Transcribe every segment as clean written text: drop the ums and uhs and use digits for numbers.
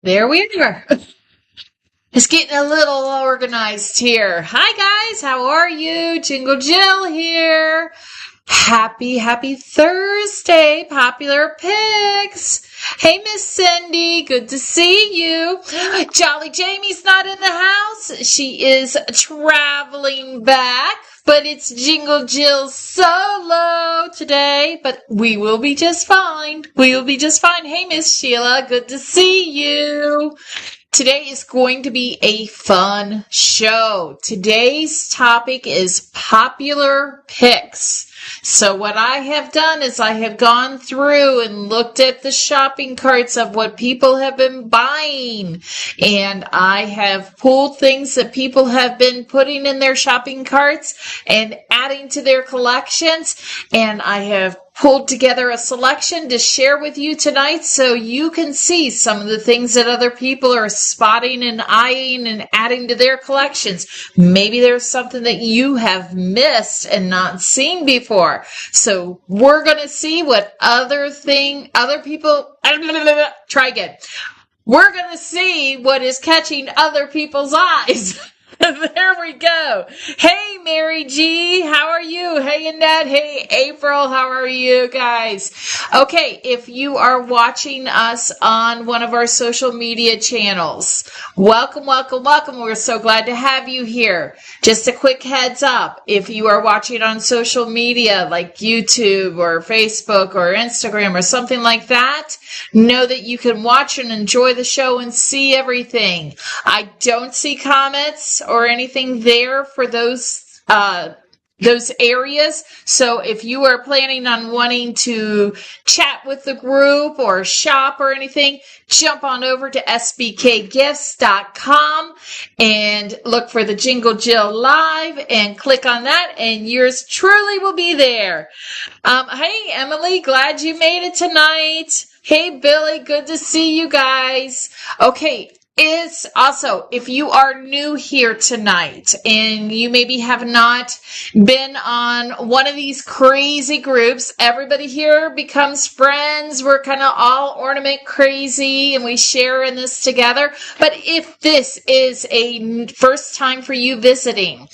There we are. It's getting a little organized here. Hi guys, how are you? Jingle Jill here. Happy Thursday, popular pigs. Hey, Miss Cindy, good to see you. Jolly Jamie's not in the house. She is traveling back, but it's Jingle Jill solo today, but we will be just fine. We will be just fine. Hey, Miss Sheila, good to see you. Today is going to be a fun show. Today's topic is popular picks. So what I have done is I have gone through and looked at the shopping carts of what people have been buying. And I have pulled things that people have been putting in their shopping carts and adding to their collections. And I have pulled together a selection to share with you tonight so you can see some of the things that other people are spotting and eyeing and adding to their collections. Maybe there's something that you have missed and not seen before. So we're going to see what other people, try again. We're going to see what is catching other people's eyes. There we go. Hey, Mary G. How are you? Hey, Annette. Hey, April. How are you guys? Okay, if you are watching us on one of our social media channels, welcome. We're so glad to have you here. Just a quick heads up. If you are watching on social media like YouTube or Facebook or Instagram or something like that, know that you can watch and enjoy the show and see everything. I don't see comments or anything there for those areas. So if you are planning on wanting to chat with the group or shop or anything, jump on over to sbkgifts.com and look for the Jingle Jill Live and click on that and yours truly will be there. Hey, Emily, glad you made it tonight. Hey, Billy, good to see you guys. Okay. Is also, if you are new here tonight and you maybe have not been on one of these crazy groups, everybody here becomes friends. We're kind of all ornament crazy and we share in this together. But if this is a first time for you visiting,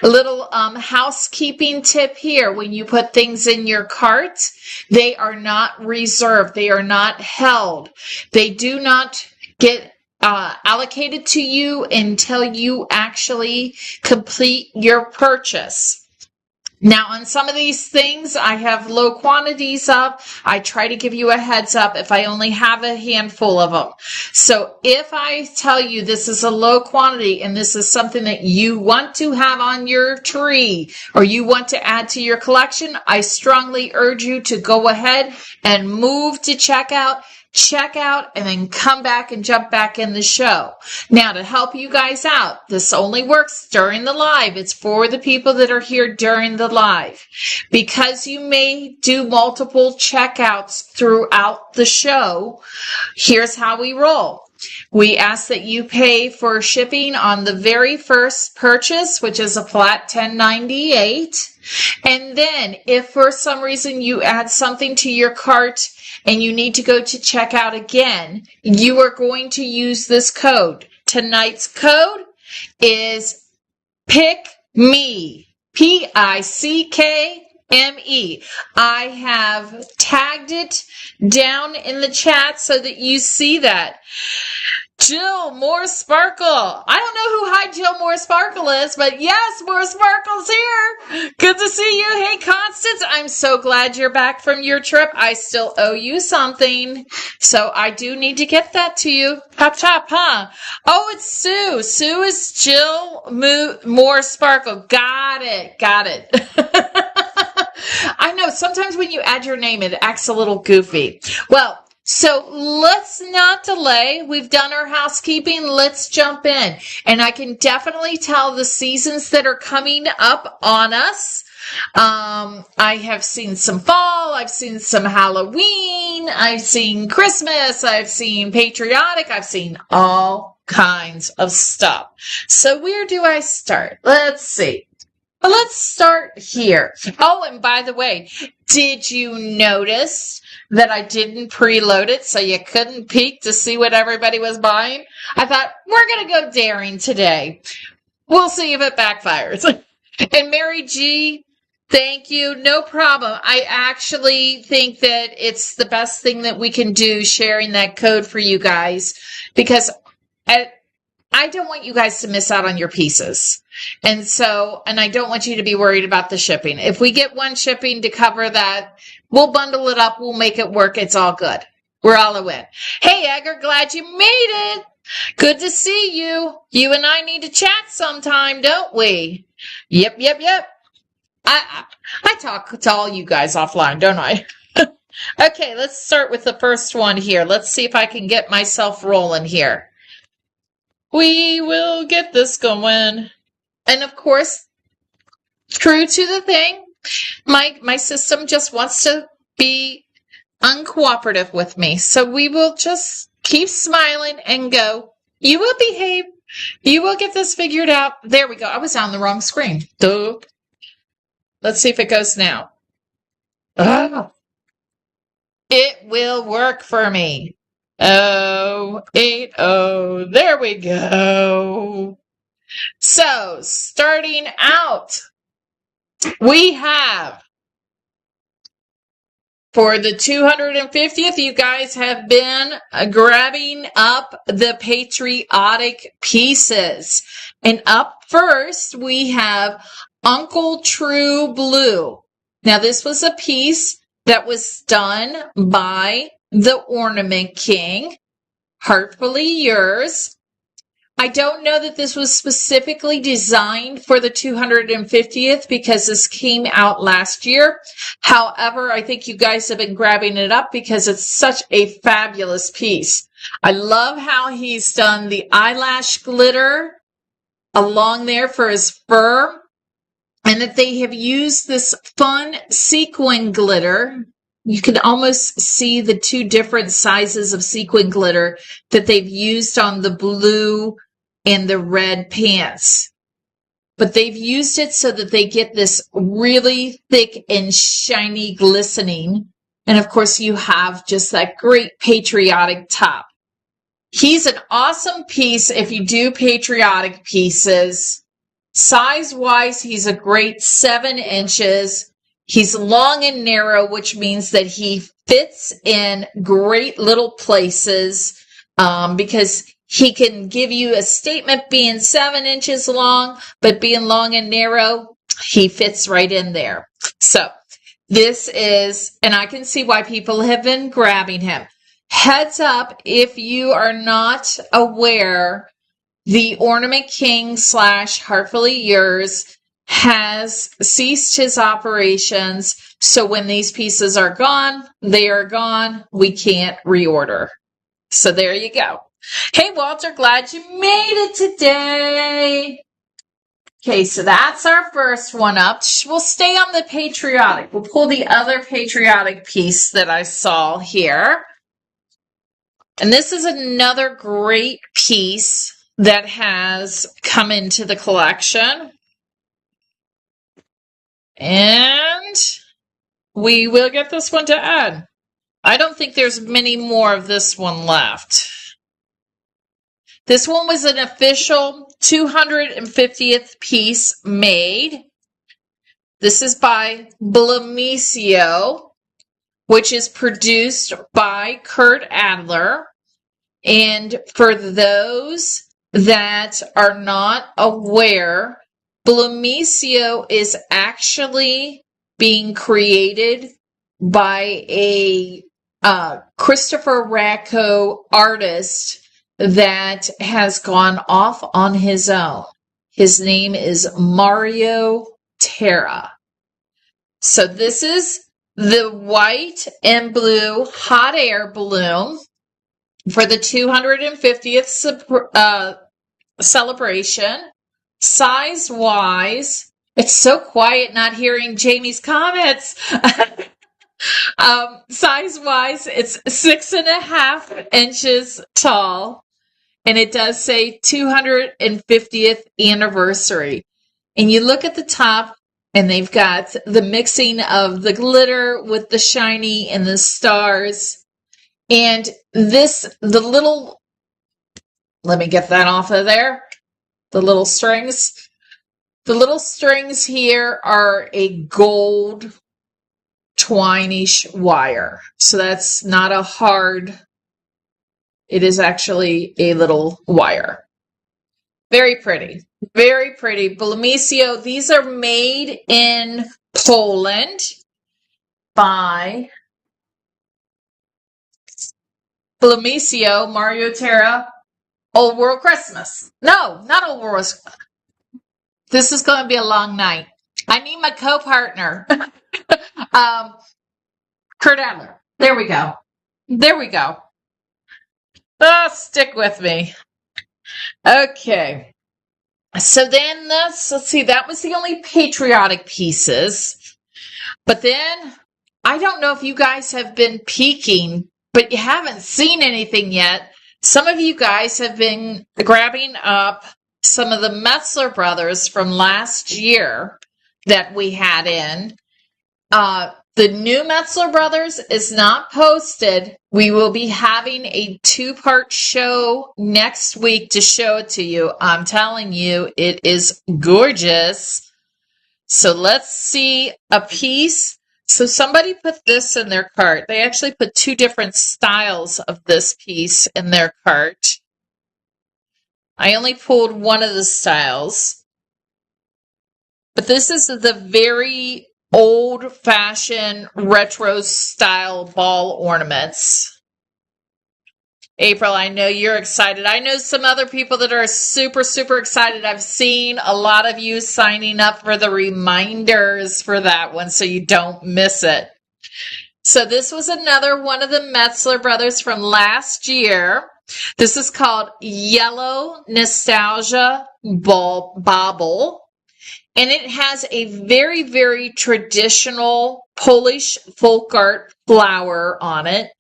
a little housekeeping tip here. When you put things in your cart, they are not reserved. They are not held. They do not get allocated to you until you actually complete your purchase. Now, on some of these things, I have low quantities of. I try to give you a heads up if I only have a handful of them. So if I tell you this is a low quantity and this is something that you want to have on your tree or you want to add to your collection, I strongly urge you to go ahead and move to checkout, and then come back and jump back in the show. Now, to help you guys out, this only works during the live. It's for the people that are here during the live. Because you may do multiple checkouts throughout the show, here's how we roll. We ask that you pay for shipping on the very first purchase, which is a flat $10.98. And then if for some reason you add something to your cart and you need to go to checkout again, you are going to use this code. Tonight's code is Pick Me. PICKME. I have tagged it down in the chat so that you see that. Jill, more sparkle. I don't know who Hi Jill More Sparkle is, but yes, More Sparkle's here. Good to see you. Hey, Constance, I'm so glad you're back from your trip. I still owe you something, so I do need to get that to you. Pop chop, huh? Oh, it's Sue. Sue is Jill More Sparkle. Got it. I know, sometimes when you add your name, it acts a little goofy. Well, so let's not delay. We've done our housekeeping. Let's jump in. And I can definitely tell the seasons that are coming up on us. I have seen some fall. I've seen some Halloween. I've seen Christmas. I've seen patriotic. I've seen all kinds of stuff. So where do I start? Let's see. Well, let's start here. Oh, and by the way, Did you notice that I didn't preload it so you couldn't peek to see what everybody was buying? I thought, we're going to go daring today. We'll see if it backfires. And Mary G, thank you. No problem. I actually think that it's the best thing that we can do, sharing that code for you guys, because I don't want you guys to miss out on your pieces. And I don't want you to be worried about the shipping. If we get one shipping to cover that, we'll bundle it up. We'll make it work. It's all good. We're all a win. Hey, Edgar, glad you made it. Good to see you. You and I need to chat sometime, don't we? Yep. I talk to all you guys offline, don't I? Okay, let's start with the first one here. Let's see if I can get myself rolling here. We will get this going. And of course, true to the thing, my system just wants to be uncooperative with me. So we will just keep smiling and go, you will behave. You will get this figured out. There we go. I was on the wrong screen. Duh. Let's see if it goes now. It will work for me. 080. There we go. So, starting out, we have, for the 250th, you guys have been grabbing up the patriotic pieces. And up first, we have Uncle True Blue. Now, this was a piece that was done by the Ornament King, Heartfully Yours. I don't know that this was specifically designed for the 250th because this came out last year. However, I think you guys have been grabbing it up because it's such a fabulous piece. I love how he's done the eyelash glitter along there for his fur, and that they have used this fun sequin glitter. You can almost see the two different sizes of sequin glitter that they've used on the blue and the red pants. But they've used it so that they get this really thick and shiny glistening. And of course, you have just that great patriotic top. He's an awesome piece if you do patriotic pieces. Size-wise, he's a great 7 inches. He's long and narrow, which means that he fits in great little places because he can give you a statement being 7 inches long, but being long and narrow, he fits right in there. So this is, and I can see why people have been grabbing him. Heads up, if you are not aware, the Ornament King / Heartfully Yours has ceased his operations. So when these pieces are gone, they are gone. We can't reorder. So there you go. Hey, Walter, glad you made it today. Okay, so that's our first one up. We'll stay on the patriotic. We'll pull the other patriotic piece that I saw here. And this is another great piece that has come into the collection. And we will get this one to add. I don't think there's many more of this one left. This one was an official 250th piece made. This is by Blamisio, which is produced by Kurt Adler. And for those that are not aware, Blamisio is actually being created by a Christopher Racco artist that has gone off on his own. His name is Mario Terra. So this is the white and blue hot air balloon for the 250th celebration. Size-wise, it's so quiet not hearing Jamie's comments. Size-wise, it's 6.5 inches tall, and it does say 250th anniversary. And you look at the top, And they've got the mixing of the glitter with the shiny and the stars. And let me get that off of there. The little strings. The little strings here are a gold twine-ish wire. So that's not a hard, it is actually a little wire. Very pretty. Very pretty. Blumisio, these are made in Poland by Blumisio, Mario Terra, Old World Christmas. No, not Old World. This is going to be a long night. I need my co-partner. Kurt Adler. There we go. There we go. Oh, stick with me. Okay. So then let's see, that was the only patriotic pieces. But then, I don't know if you guys have been peeking, but you haven't seen anything yet. Some of you guys have been grabbing up some of the Metzler brothers from last year that we had in. The new Metzler brothers is not posted. We will be having a 2-part show next week to show it to you. I'm telling you, it is gorgeous. So let's see a piece. So somebody put this in their cart. They actually put 2 different styles of this piece in their cart. I only pulled one of the styles. But this is the very old-fashioned retro style ball ornaments. April, I know you're excited. I know some other people that are super, super excited. I've seen a lot of you signing up for the reminders for that one so you don't miss it. So this was another one of the Metzler brothers from last year. This is called Yellow Nostalgia Bauble. And it has a very, very traditional Polish folk art flower on it.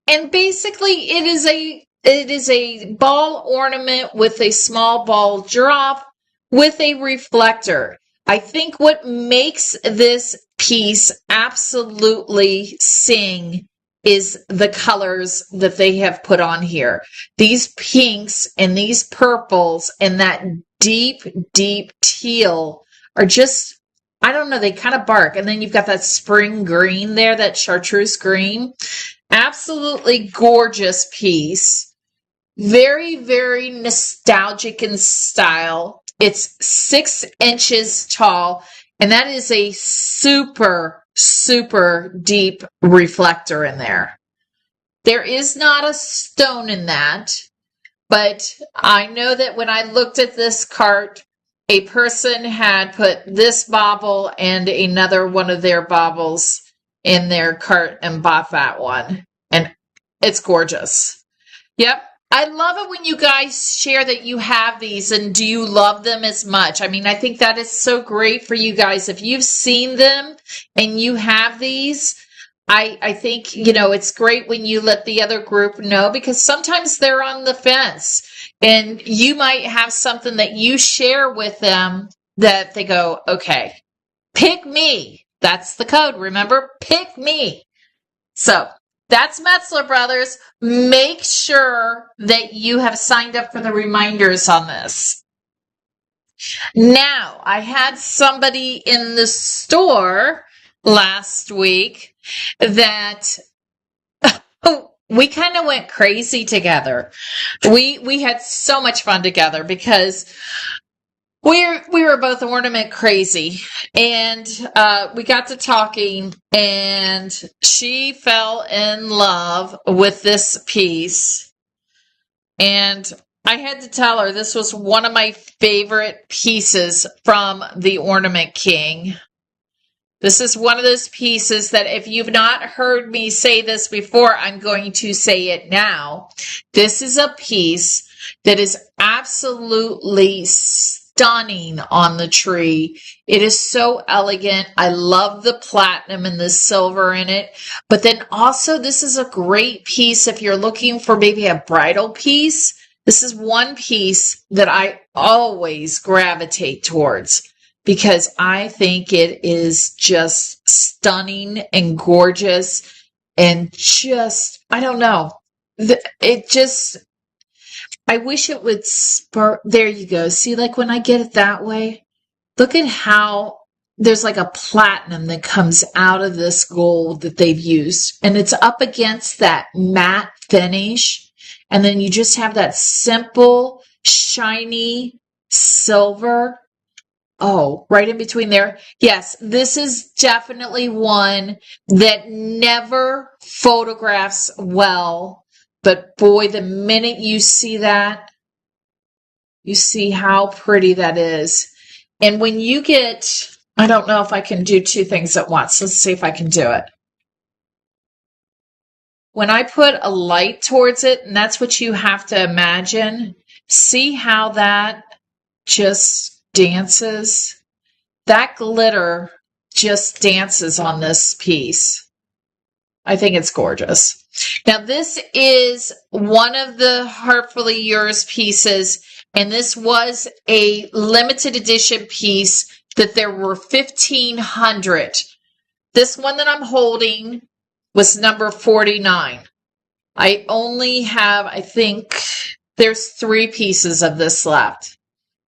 And basically it is a ball ornament with a small ball drop with a reflector. I think what makes this piece absolutely sing is the colors that they have put on here. These pinks and these purples and that deep, deep teal are just, I don't know, they kind of bark. And then you've got that spring green there, that chartreuse green. Absolutely gorgeous piece. Very, very nostalgic in style. It's 6 inches tall, and that is a super, super deep reflector in there. There is not a stone in that, but I know that when I looked at this cart, a person had put this bauble and another one of their baubles in their cart and bought that one. And it's gorgeous. Yep. I love it when you guys share that you have these and do you love them as much. I mean, I think that is so great for you guys. If you've seen them and you have these, I think, it's great when you let the other group know because sometimes they're on the fence. And you might have something that you share with them that they go, okay, pick me. That's the code. Remember, pick me. So that's Metzler Brothers. Make sure that you have signed up for the reminders on this. Now, I had somebody in the store last week that we kind of went crazy together. We had so much fun together because we were both ornament crazy, and we got to talking, and she fell in love with this piece, and I had to tell her this was one of my favorite pieces from the Ornament King. This is one of those pieces that if you've not heard me say this before, I'm going to say it now. This is a piece that is absolutely stunning on the tree. It is so elegant. I love the platinum and the silver in it. But then also this is a great piece if you're looking for maybe a bridal piece. This is one piece that I always gravitate towards. because I think it is just stunning and gorgeous and just, I don't know. It just, I wish it would spur. There you go. See, like when I get it that way, look at how there's like a platinum that comes out of this gold that they've used, and it's up against that matte finish. And then you just have that simple, shiny silver. Oh, right in between there. Yes, this is definitely one that never photographs well. But boy, the minute you see that, you see how pretty that is. And when you get, I don't know if I can do two things at once. Let's see if I can do it. When I put a light towards it, and that's what you have to imagine, see how that just dances? That glitter just dances on this piece. I think it's gorgeous. Now, this is one of the Heartfully Yours pieces, and this was a limited edition piece that there were 1,500. This one that I'm holding was number 49. I only have, I think, there's 3 pieces of this left.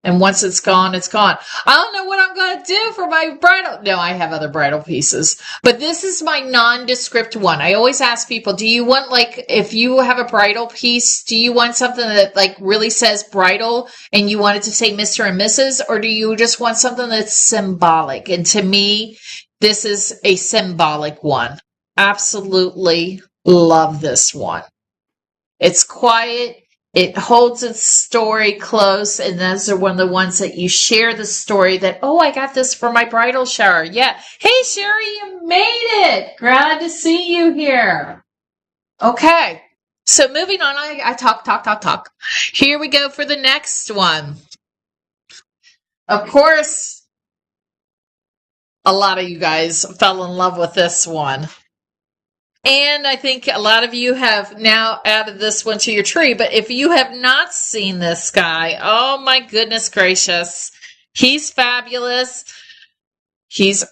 And once it's gone, it's gone. I don't know what I'm going to do for my bridal. No, I have other bridal pieces. But this is my nondescript one. I always ask people, do you want, like, if you have a bridal piece, do you want something that, like, really says bridal and you want it to say Mr. and Mrs.? Or do you just want something that's symbolic? And to me, this is a symbolic one. Absolutely love this one. It's quiet. It holds its story close, and those are one of the ones that you share the story that, oh, I got this for my bridal shower. Yeah. Hey, Sherry, you made it. Glad to see you here. Okay. So moving on, I talk. Here we go for the next one. Of course, a lot of you guys fell in love with this one. And I think a lot of you have now added this one to your tree. But if you have not seen this guy, oh my goodness gracious. He's fabulous. Of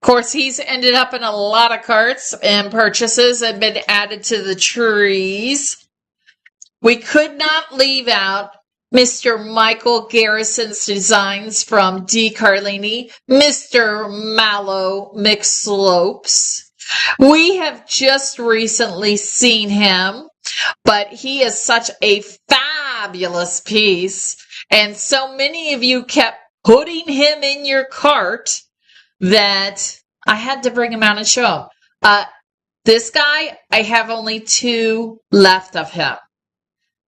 course, he's ended up in a lot of carts and purchases and been added to the trees. We could not leave out Mr. Michael Garrison's designs from D. Carlini, Mr. Mallow McSlopes. We have just recently seen him, but he is such a fabulous piece. And so many of you kept putting him in your cart that I had to bring him out and show him. This guy, I have only 2 left of him.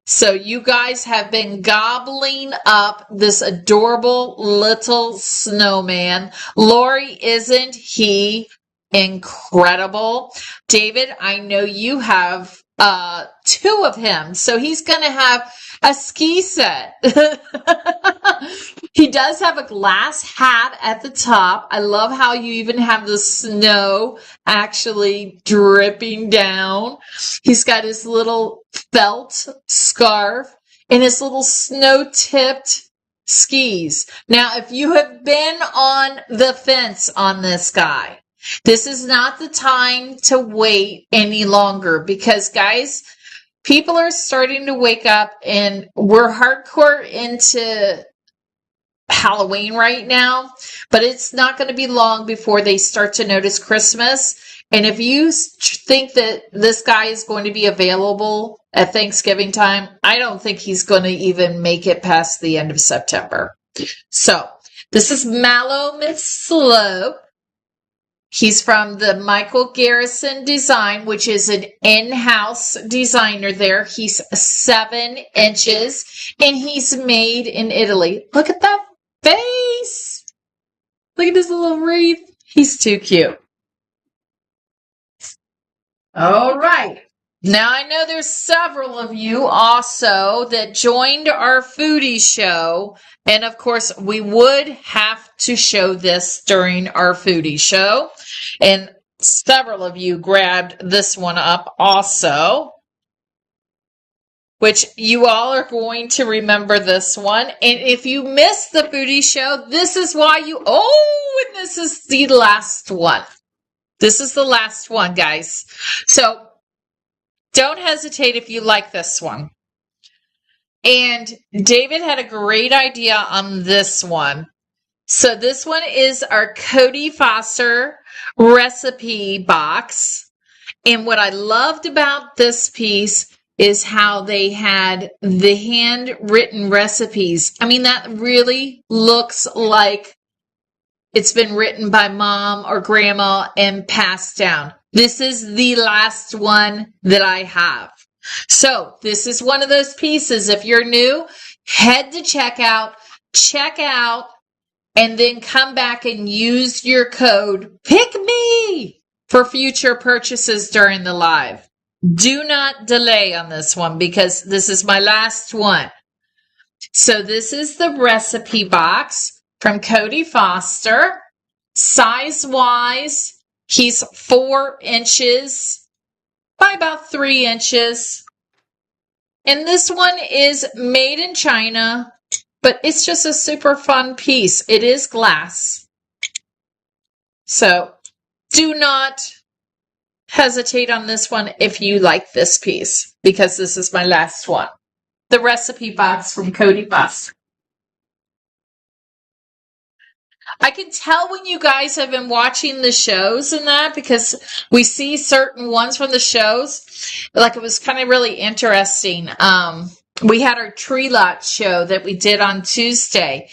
So you guys have been gobbling up this adorable little snowman. Lori, isn't he incredible? David, I know you have 2 of him, so he's going to have a ski set. He does have a glass hat at the top. I love how you even have the snow actually dripping down. He's got his little felt scarf and his little snow-tipped skis. Now, if you have been on the fence on this guy, this is not the time to wait any longer because, guys, people are starting to wake up and we're hardcore into Halloween right now, but it's not going to be long before they start to notice Christmas. And if you think that this guy is going to be available at Thanksgiving time, I don't think he's going to even make it past the end of September. So this is Mallow McSlope. He's from the Michael Garrison design, which is an in-house designer there. He's 7 inches and he's made in Italy. Look at that face. Look at his little wreath. He's too cute. All right. Now I know there's several of you also that joined our foodie show. And of course, we would have to show this during our foodie show. And several of you grabbed this one up also. which you all are going to remember this one. And if you missed the booty show, this is why and this is the last one. This is the last one, guys. So don't hesitate if you like this one. And David had a great idea on this one. So this one is our Cody Foster recipe box. And what I loved about this piece is how they had the handwritten recipes. I mean, that really looks like it's been written by mom or grandma and passed down. This is the last one that I have. So this is one of those pieces. If you're new, head to checkout, check out, and then come back and use your code Pick Me for future purchases during the live. Do not delay on this one because this is my last one. So this is the recipe box from Cody Foster. Size-wise, he's 4 inches by about 3 inches. And this one is made in China, but it's just a super fun piece. It is glass. So do not hesitate on this one if you like this piece, because this is my last one. The recipe box from Cody Foster. I can tell when you guys have been watching the shows and that, because we see certain ones from the shows. Like, it was kind of really interesting. We had our tree lot show that we did on Tuesday.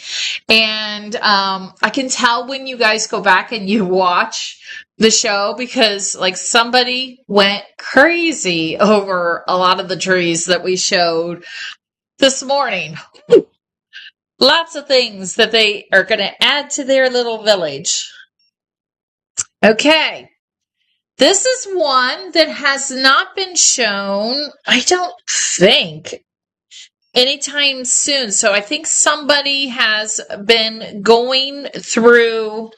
And I can tell when you guys go back and you watch the show, because like somebody went crazy over a lot of the trees that we showed this morning. Lots of things that they are going to add to their little village. Okay. This is one that has not been shown, I don't think, anytime soon. So I think somebody has been going through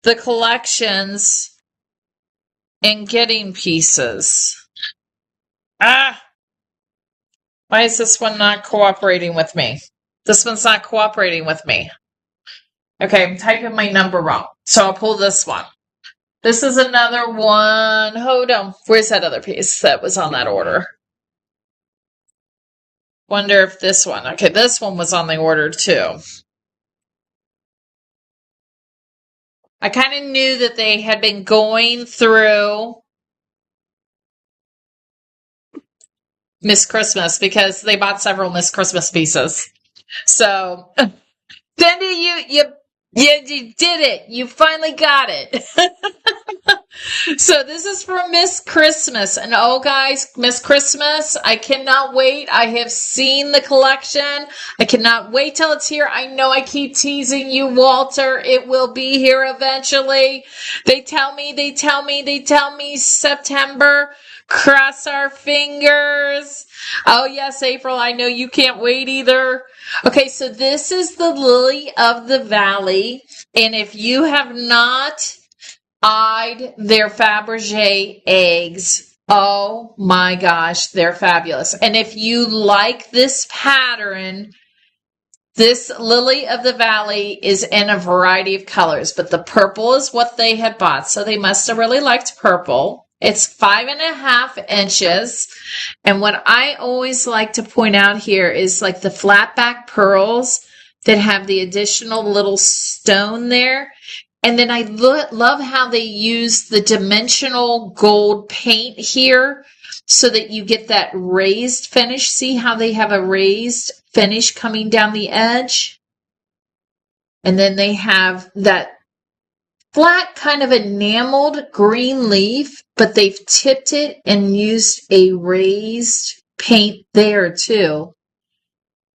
the collections and getting pieces. Why is this one not cooperating with me? This one's not cooperating with me. Okay, I'm typing my number wrong. So I'll pull this one. This is another one. Hold on. Where's that other piece that was on that order? Wonder if this one. Okay, this one was on the order too. I kind of knew that they had been going through Miss Christmas because they bought several Miss Christmas pieces. So, Cindy, you did it. You finally got it. So this is for Miss Christmas. And oh, guys, Miss Christmas, I cannot wait. I have seen the collection. I cannot wait till it's here. I know I keep teasing you, Walter. It will be here eventually. They tell me September. Cross our fingers. Oh, yes, April, I know you can't wait either. Okay, so this is the Lily of the Valley. And if you have not eyed their Fabergé eggs, oh my gosh, they're fabulous. And if you like this pattern, this Lily of the Valley is in a variety of colors, but the purple is what they had bought. So they must have really liked purple. It's 5.5 inches. And what I always like to point out here is like the flat back pearls that have the additional little stone there. And then I love how they use the dimensional gold paint here so that you get that raised finish. See how they have a raised finish coming down the edge? And then they have that flat kind of enameled green leaf, but they've tipped it and used a raised paint there too.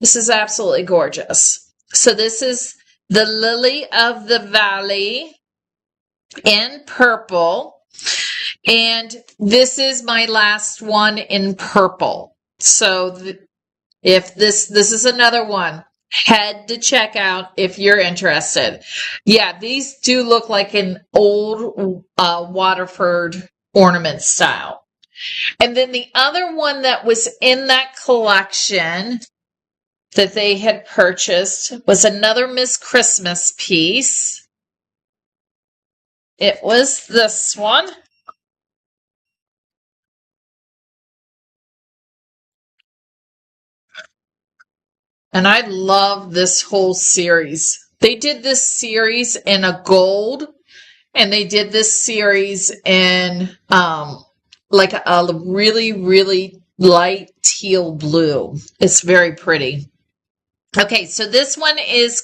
This is absolutely gorgeous. So this is the Lily of the Valley in purple. And this is my last one in purple. So if this is another one, head to checkout if you're interested. Yeah, these do look like an old Waterford ornament style. And then the other one that was in that collection that they had purchased was another Miss Christmas piece. It was this one. And I love this whole series. They did this series in a gold, and they did this series in like a really, really light teal blue. It's very pretty. Okay, so this one is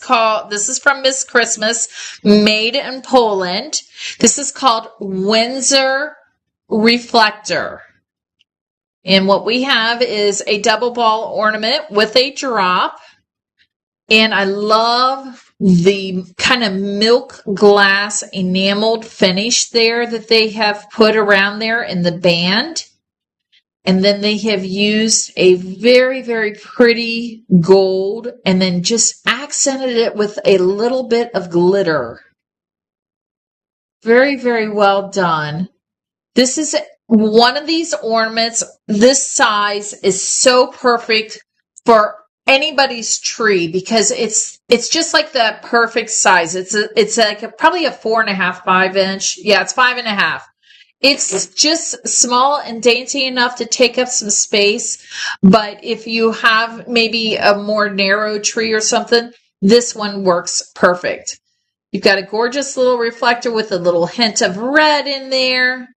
this is from Miss Christmas, made in Poland. This is called Windsor Reflector. And what we have is a double ball ornament with a drop. And I love the kind of milk glass enameled finish there that they have put around there in the band. And then they have used a very, very pretty gold and then just accented it with a little bit of glitter. Very, very well done. This is one of these ornaments. This size is so perfect for anybody's tree because it's just like the perfect size. It's like probably a 4.5, 5 inch. Yeah, it's 5.5. It's just small and dainty enough to take up some space. But if you have maybe a more narrow tree or something, this one works perfect. You've got a gorgeous little reflector with a little hint of red in there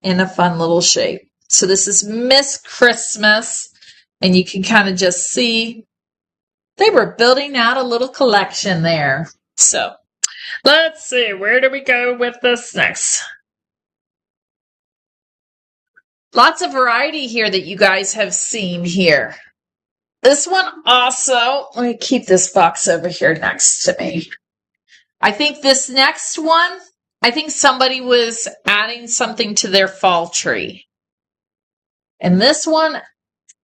and a fun little shape. So this is Miss Christmas, and you can kind of just see they were building out a little collection there. So let's see, where do we go with this next? Lots of variety here that you guys have seen here. This one also, let me keep this box over here next to me. I think this next one, I think somebody was adding something to their fall tree. And this one,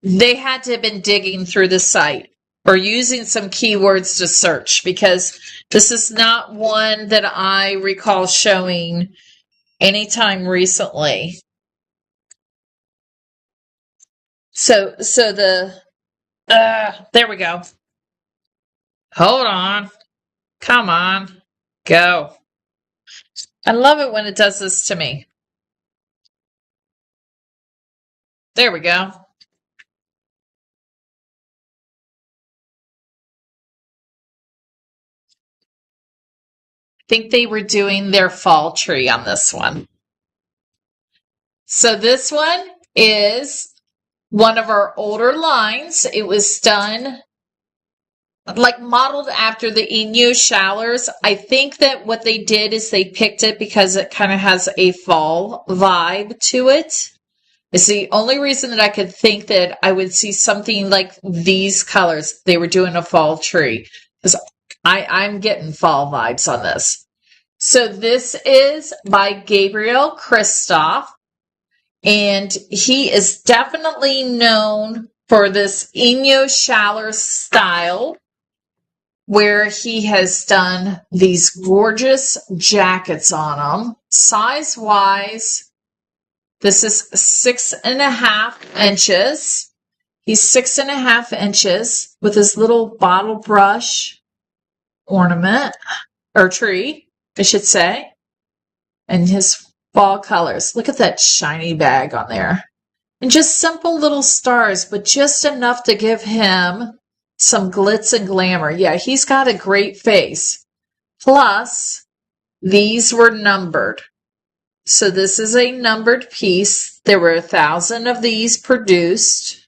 they had to have been digging through the site or using some keywords to search because this is not one that I recall showing anytime recently. So there we go. Hold on. Come on. Go. I love it when it does this to me. There we go. I think they were doing their fall tree on this one. So this one is one of our older lines. It was done like modeled after the Inyo showers. I think that what they did is they picked it because it kind of has a fall vibe to it. It's the only reason that I could think that I would see something like these colors. They were doing a fall tree because I'm getting fall vibes on this. So this is by Gabriel Christoph, and he is definitely known for this Inyo Schaller style, where he has done these gorgeous jackets on them. Size-wise, this is 6.5 inches. He's 6.5 inches with his little bottle brush ornament, or tree, I should say, and his fall colors. Look at that shiny bag on there. And just simple little stars, but just enough to give him some glitz and glamour. Yeah, he's got a great face. Plus, these were numbered. So this is a numbered piece. There were 1,000 of these produced.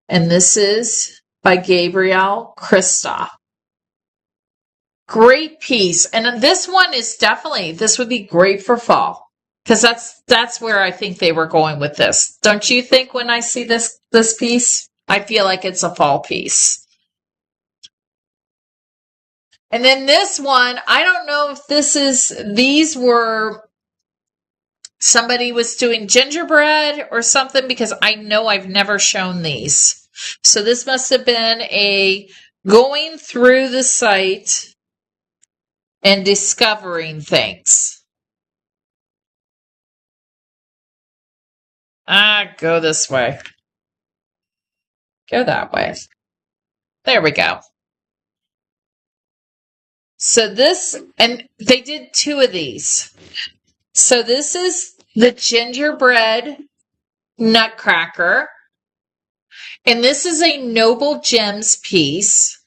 And this is by Gabriel Christoph. Great piece. And this one is definitely, this would be great for fall. Because that's where I think they were going with this. Don't you think when I see this piece? I feel like it's a fall piece. And then this one, I don't know if these were, somebody was doing gingerbread or something, because I know I've never shown these. So this must have been a going through the site and discovering things. Go this way. Go that way. There we go. So this, and they did 2 of these. So this is the gingerbread nutcracker. And this is a Noble Gems piece.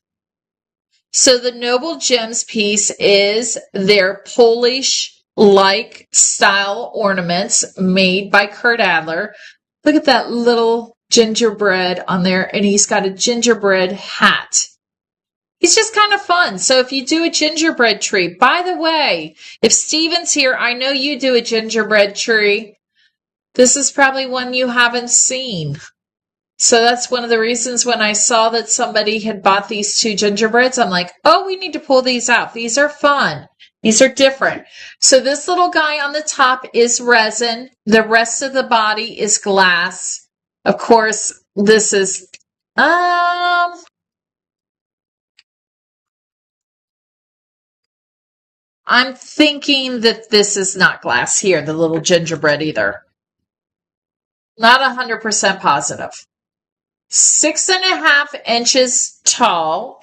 So the Noble Gems piece is their Polish-like style ornaments made by Kurt Adler. Look at that little gingerbread on there, and he's got a gingerbread hat. He's just kind of fun. So if you do a gingerbread tree, by the way, if Steven's here, I know you do a gingerbread tree. This is probably one you haven't seen. So that's one of the reasons when I saw that somebody had bought these 2 gingerbreads, I'm like, oh, we need to pull these out. These are fun. These are different. So this little guy on the top is resin. The rest of the body is glass. Of course, this is, I'm thinking that this is not glass here, the little gingerbread either. Not 100% positive. 6.5 inches tall.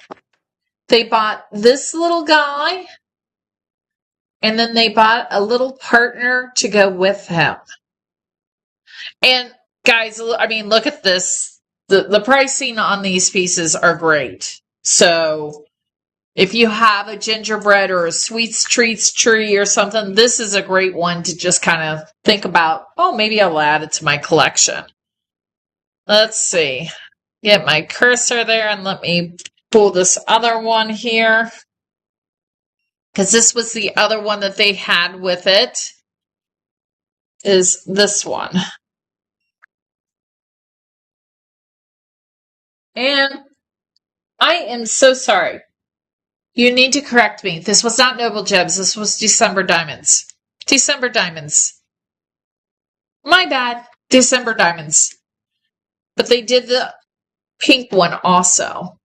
They bought this little guy, and then they bought a little partner to go with him. And guys, I mean, look at this. The pricing on these pieces are great. So if you have a gingerbread or a sweets treats tree or something, this is a great one to just kind of think about, oh, maybe I'll add it to my collection. Let's see. Get my cursor there and let me pull this other one here. Because this was the other one that they had with it. Is this one. And I am so sorry. You need to correct me. This was not Noble Gems. This was December Diamonds. December Diamonds. My bad. December Diamonds. But they did the pink one also.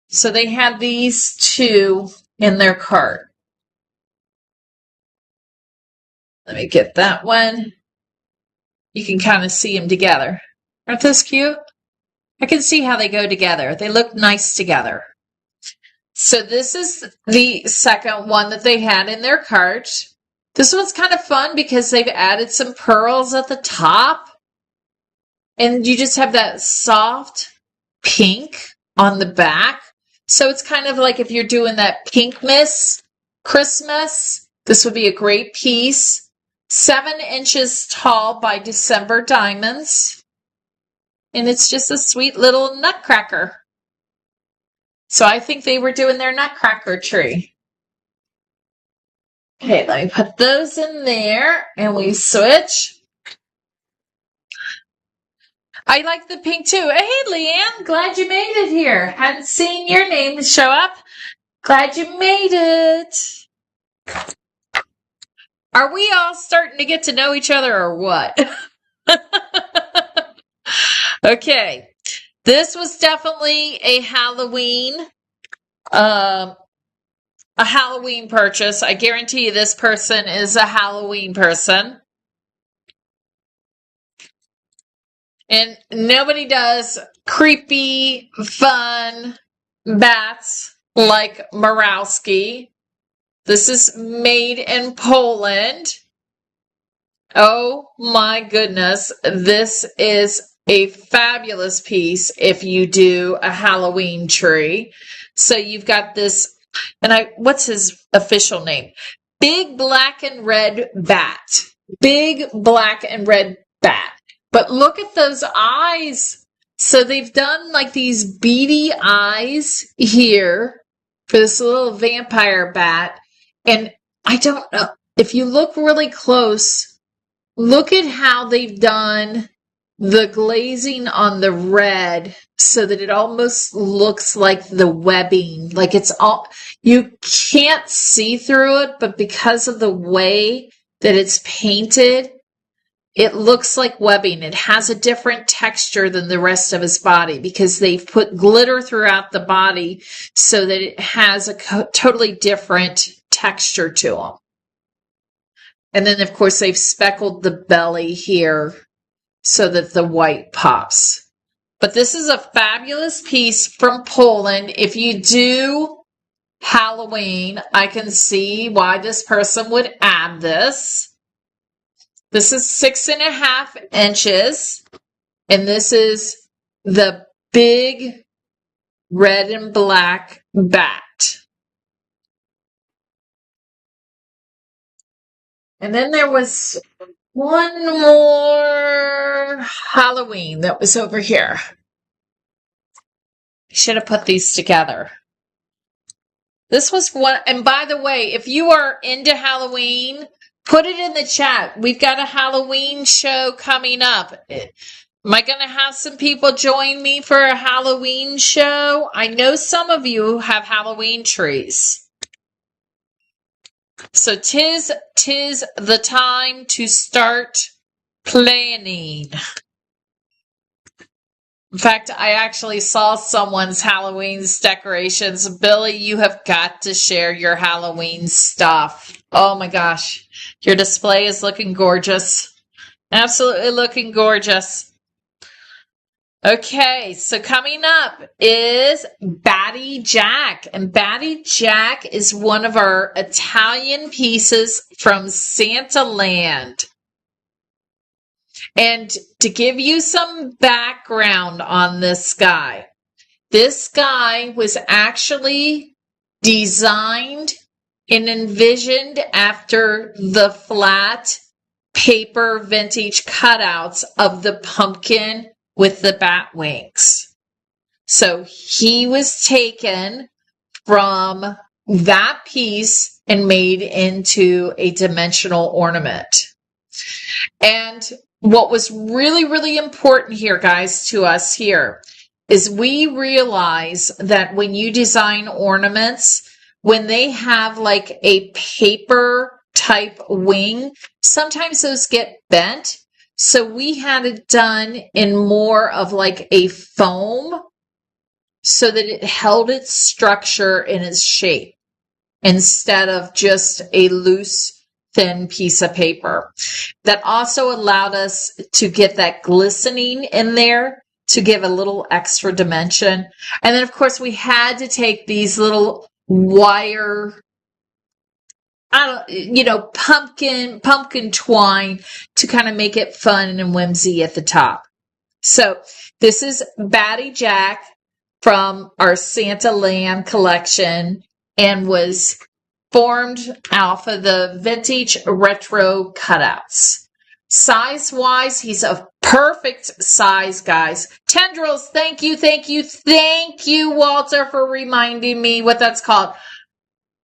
So they had these 2 in their cart. Let me get that one. You can kind of see them together. Aren't those cute? I can see how they go together. They look nice together. So this is the second one that they had in their cart. This one's kind of fun because they've added some pearls at the top. And you just have that soft pink on the back. So it's kind of like if you're doing that Pinkmas Christmas, this would be a great piece. 7 inches tall by December Diamonds. And it's just a sweet little nutcracker. So I think they were doing their nutcracker tree. Okay, let me put those in there and we switch. I like the pink too. Hey, Leanne, glad you made it here. Hadn't seen your name show up. Glad you made it. Are we all starting to get to know each other or what? Okay. This was definitely a Halloween purchase. I guarantee you this person is a Halloween person. And nobody does creepy, fun bats like Morawski. This is made in Poland. Oh my goodness. This is a fabulous piece if you do a Halloween tree. So you've got this, and what's his official name? Big Black and Red Bat. Big Black and Red Bat. But look at those eyes. So they've done like these beady eyes here for this little vampire bat. And I don't know, if you look really close, look at how they've done the glazing on the red so that it almost looks like the webbing. Like it's all, you can't see through it, but because of the way that it's painted, it looks like webbing. It has a different texture than the rest of his body because they've put glitter throughout the body so that it has a totally different texture to him. And then, of course, they've speckled the belly here so that the white pops. But this is a fabulous piece from Poland. If you do Halloween, I can see why this person would add this. This is 6.5 inches. And this is the big red and black bat. And then there was one more Halloween that was over here. I should have put these together. This was one, and by the way, if you are into Halloween, put it in the chat. We've got a Halloween show coming up. Am I going to have some people join me for a Halloween show? I know some of you have Halloween trees. So tis the time to start planning. In fact, I actually saw someone's Halloween decorations. Billy, you have got to share your Halloween stuff. Oh my gosh. Your display is looking gorgeous. Absolutely looking gorgeous. Okay, so coming up is Batty Jack. And Batty Jack is one of our Italian pieces from Santa Land. And to give you some background on this guy was actually designed and envisioned after the flat paper vintage cutouts of the pumpkin with the bat wings. So he was taken from that piece and made into a dimensional ornament. And what was really, really important here, guys, to us here, is we realize that when you design ornaments, when they have like a paper type wing, sometimes those get bent. So we had it done in more of like a foam so that it held its structure and its shape instead of just a loose, thin piece of paper. That also allowed us to get that glistening in there to give a little extra dimension. And then, of course, we had to take these little wire, pumpkin twine to kind of make it fun and whimsy at the top. So this is Batty Jack from our Santa Land collection and was formed off of the vintage retro cutouts. Size-wise, he's a perfect size, guys. Tendrils, thank you, Walter, for reminding me what that's called.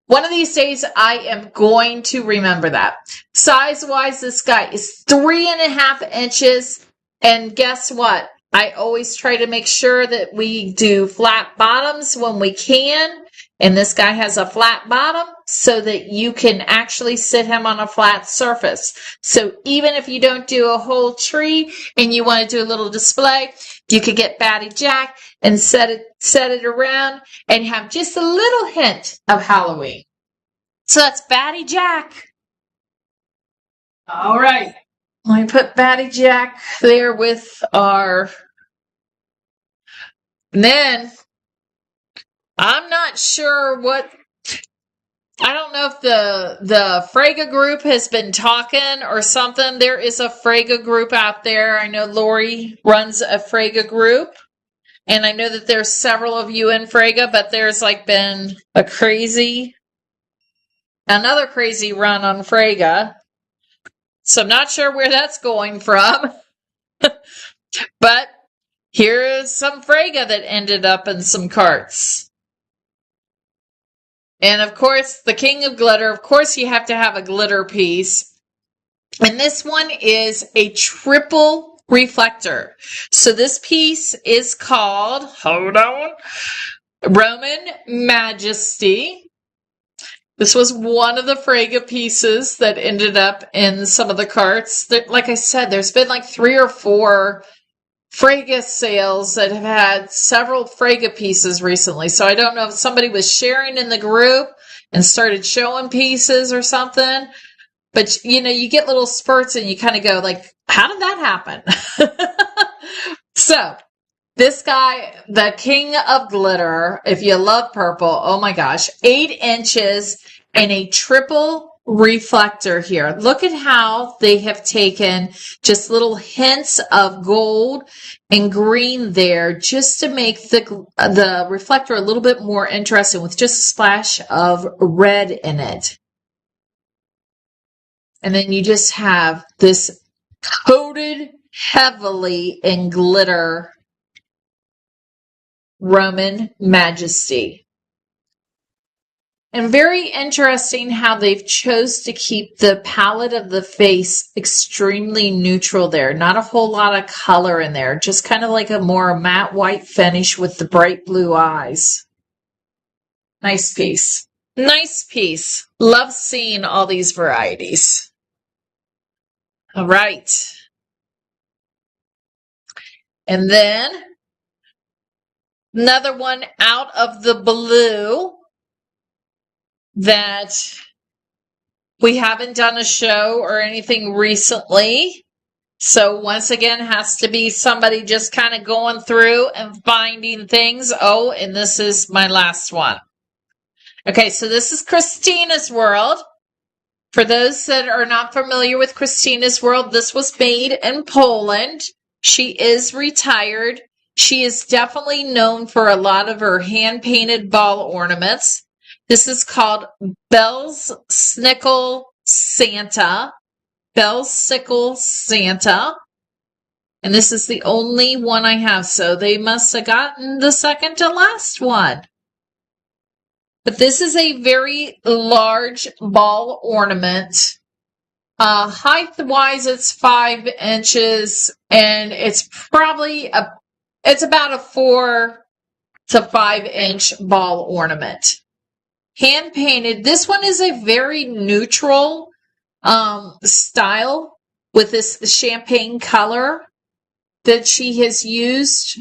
One of these days, I am going to remember that. Size-wise, this guy is 3.5 inches. And guess what? I always try to make sure that we do flat bottoms when we can. And this guy has a flat bottom so that you can actually sit him on a flat surface. So even if you don't do a whole tree and you want to do a little display, you could get Batty Jack and set it around and have just a little hint of Halloween. So that's Batty Jack. All right. Let me put Batty Jack there with our... And then I'm not sure what... I don't know if the Frega group has been talking or something. There is a Frega group out there. I know Lori runs a Frega group. And I know that there's several of you in Frega, but there's like been another crazy run on Frega. So I'm not sure where that's going from. But here is some Frega that ended up in some carts. And of course, the king of glitter, of course you have to have a glitter piece. And this one is a triple reflector. So this piece is called, hold on, Roman Majesty. This was one of the Frega pieces that ended up in some of the carts. Like I said, there's been like 3 or 4 Frega sales that have had several Frega pieces recently. So I don't know if somebody was sharing in the group and started showing pieces or something. But, you get little spurts and you kind of go like, how did that happen? So this guy, the king of glitter, if you love purple, oh my gosh, 8 inches and a triple reflector here. Look at how they have taken just little hints of gold and green there just to make the reflector a little bit more interesting with just a splash of red in it. And then you just have this coated heavily in glitter Roman Majesty. And very interesting how they've chose to keep the palette of the face extremely neutral there. Not a whole lot of color in there. Just kind of like a more matte white finish with the bright blue eyes. Nice piece. Nice piece. Love seeing all these varieties. All right. And then another one out of the blue that we haven't done a show or anything recently. So once again, has to be somebody just kind of going through and finding things. Oh, and this is my last one. Okay, so this is Christina's World. For those that are not familiar with Christina's World, this was made in Poland. She is retired. She is definitely known for a lot of her hand-painted ball ornaments. This is called Bell's Sickle Santa. Bell's Sickle Santa. And this is the only one I have, so they must have gotten the second to last one. But this is a very large ball ornament. Height-wise, it's 5 inches, and it's probably it's about a 4 to 5 inch ball ornament. Hand painted. This one is a very neutral style with this champagne color that she has used.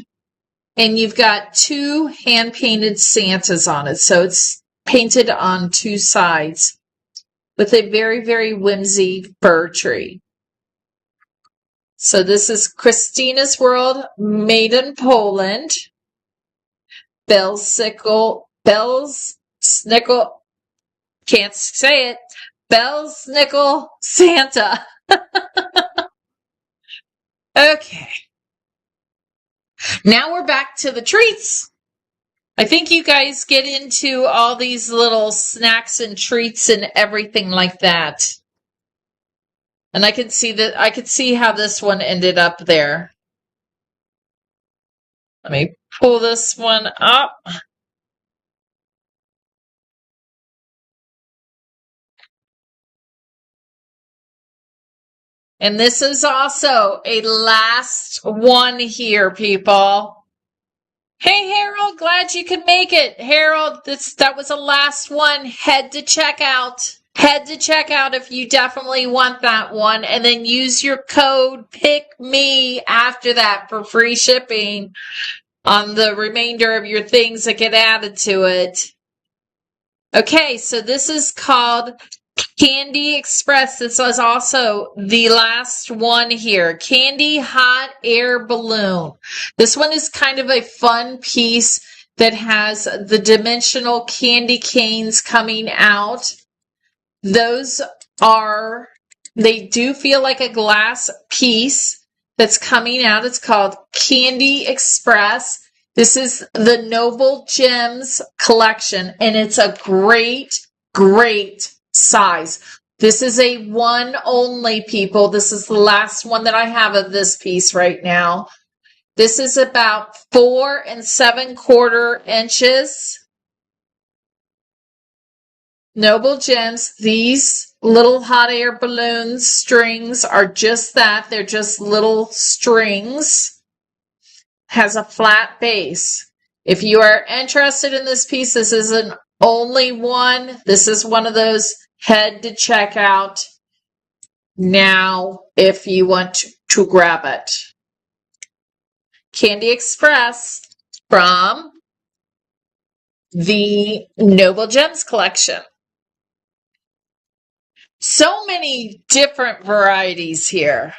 And you've got 2 hand painted Santas on it. So it's painted on 2 sides with a very, very whimsy fir tree. So this is Christina's World, made in Poland. Bell's Sickle, can't say it. Bell's Sickle Santa. Okay. Now we're back to the treats. I think you guys get into all these little snacks and treats and everything like that. And I could see how this one ended up there. Let me pull this one up. And this is also a last one here, people. Hey, Harold, glad you could make it. Harold, that was the last one. Head to checkout. Head to checkout if you definitely want that one. And then use your code PICKME after that for free shipping on the remainder of your things that get added to it. Okay, so this is called Candy Express. This is also the last one here. Candy Hot Air Balloon. This one is kind of a fun piece that has the dimensional candy canes coming out. They do feel like a glass piece that's coming out. It's called Candy Express. This is the Noble Gems collection, and it's a great, great size. This is a one only, people. This is the last one that I have of this piece right now. This is about 4 7/4 inches. Noble Gems. These little hot air balloon strings are just that. They're just little strings. Has a flat base. If you are interested in this piece, this is an only one. This is one of those head to checkout now if you want to grab it. Candy Express from the Noble Gems collection. So many different varieties here.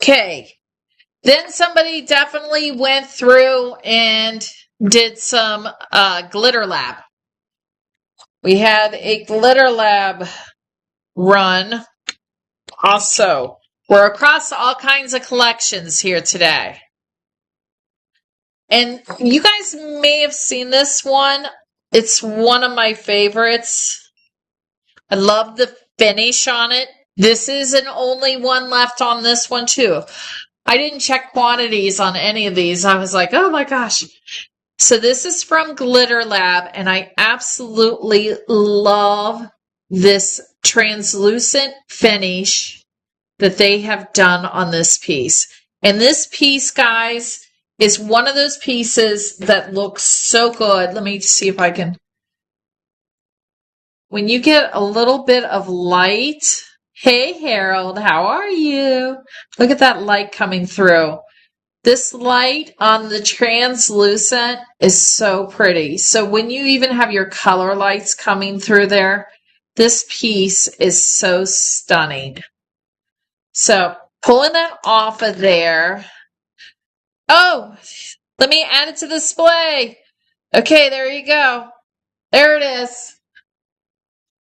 Okay. Then somebody definitely went through and did some glitter lab. We had a glitter lab run. Also, we're across all kinds of collections here today. And you guys may have seen this one. It's one of my favorites. I love the finish on it. This is an only one left on this one too. I didn't check quantities on any of these. I was like, oh my gosh. So this is from Glitter Lab, and I absolutely love this translucent finish that they have done on this piece. And this piece, guys, is one of those pieces that looks so good. Let me see if I can. When you get a little bit of light, hey Harold, how are you? Look at that light coming through. This light on the translucent is so pretty. So when you even have your color lights coming through there, this piece is so stunning. So pulling that off of there. Oh, let me add it to the display. Okay, there you go. There it is.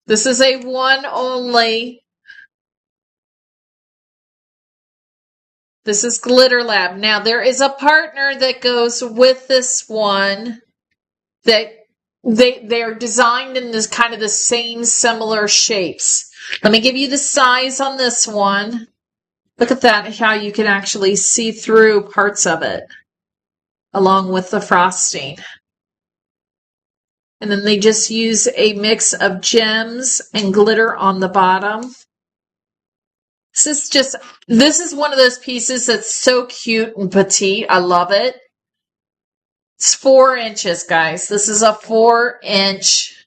This is a one only. This is Glitter Lab. Now, there is a partner that goes with this one that they're designed in this kind of the same similar shapes. Let me give you the size on this one. Look at that, how you can actually see through parts of it along with the frosting. And then they just use a mix of gems and glitter on the bottom. This is one of those pieces that's so cute and petite. I love it. It's 4 inches, guys. This is a 4-inch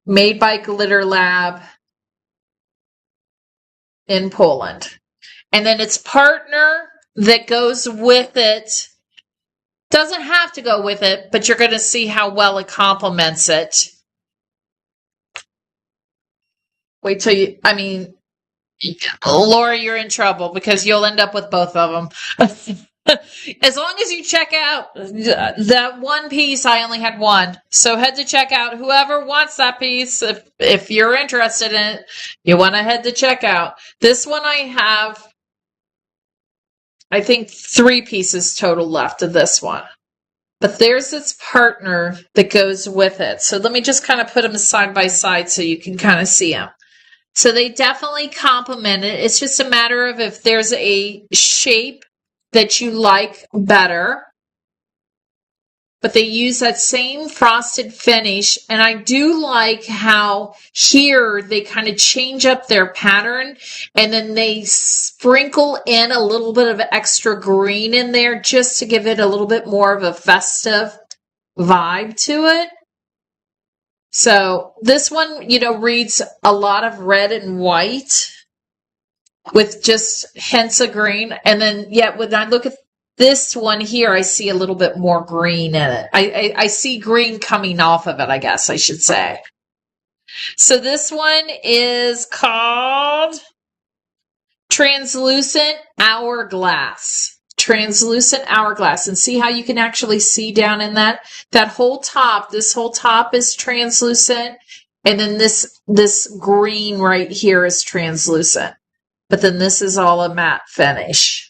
made by Glitter Lab in Poland. And then its partner that goes with it doesn't have to go with it, but you're going to see how well it complements it. Wait till you, Laura, you're in trouble because you'll end up with both of them. As long as you check out that one piece, I only had one. So head to checkout. Whoever wants that piece, if you're interested in it, you want to head to checkout. This one I have, I think 3 pieces total left of this one. But there's its partner that goes with it. So let me just kind of put them side by side so you can kind of see them. So they definitely complement it. It's just a matter of if there's a shape that you like better. But they use that same frosted finish. And I do like how here they kind of change up their pattern. And then they sprinkle in a little bit of extra green in there just to give it a little bit more of a festive vibe to it. So this one, reads a lot of red and white with just hints of green. And then, when I look at this one here, I see a little bit more green in it. I see green coming off of it, I guess I should say. So this one is called Translucent Hourglass. Translucent Hourglass, and see how you can actually see down in that whole top. This whole top is translucent, and then this green right here is translucent, but then this is all a matte finish.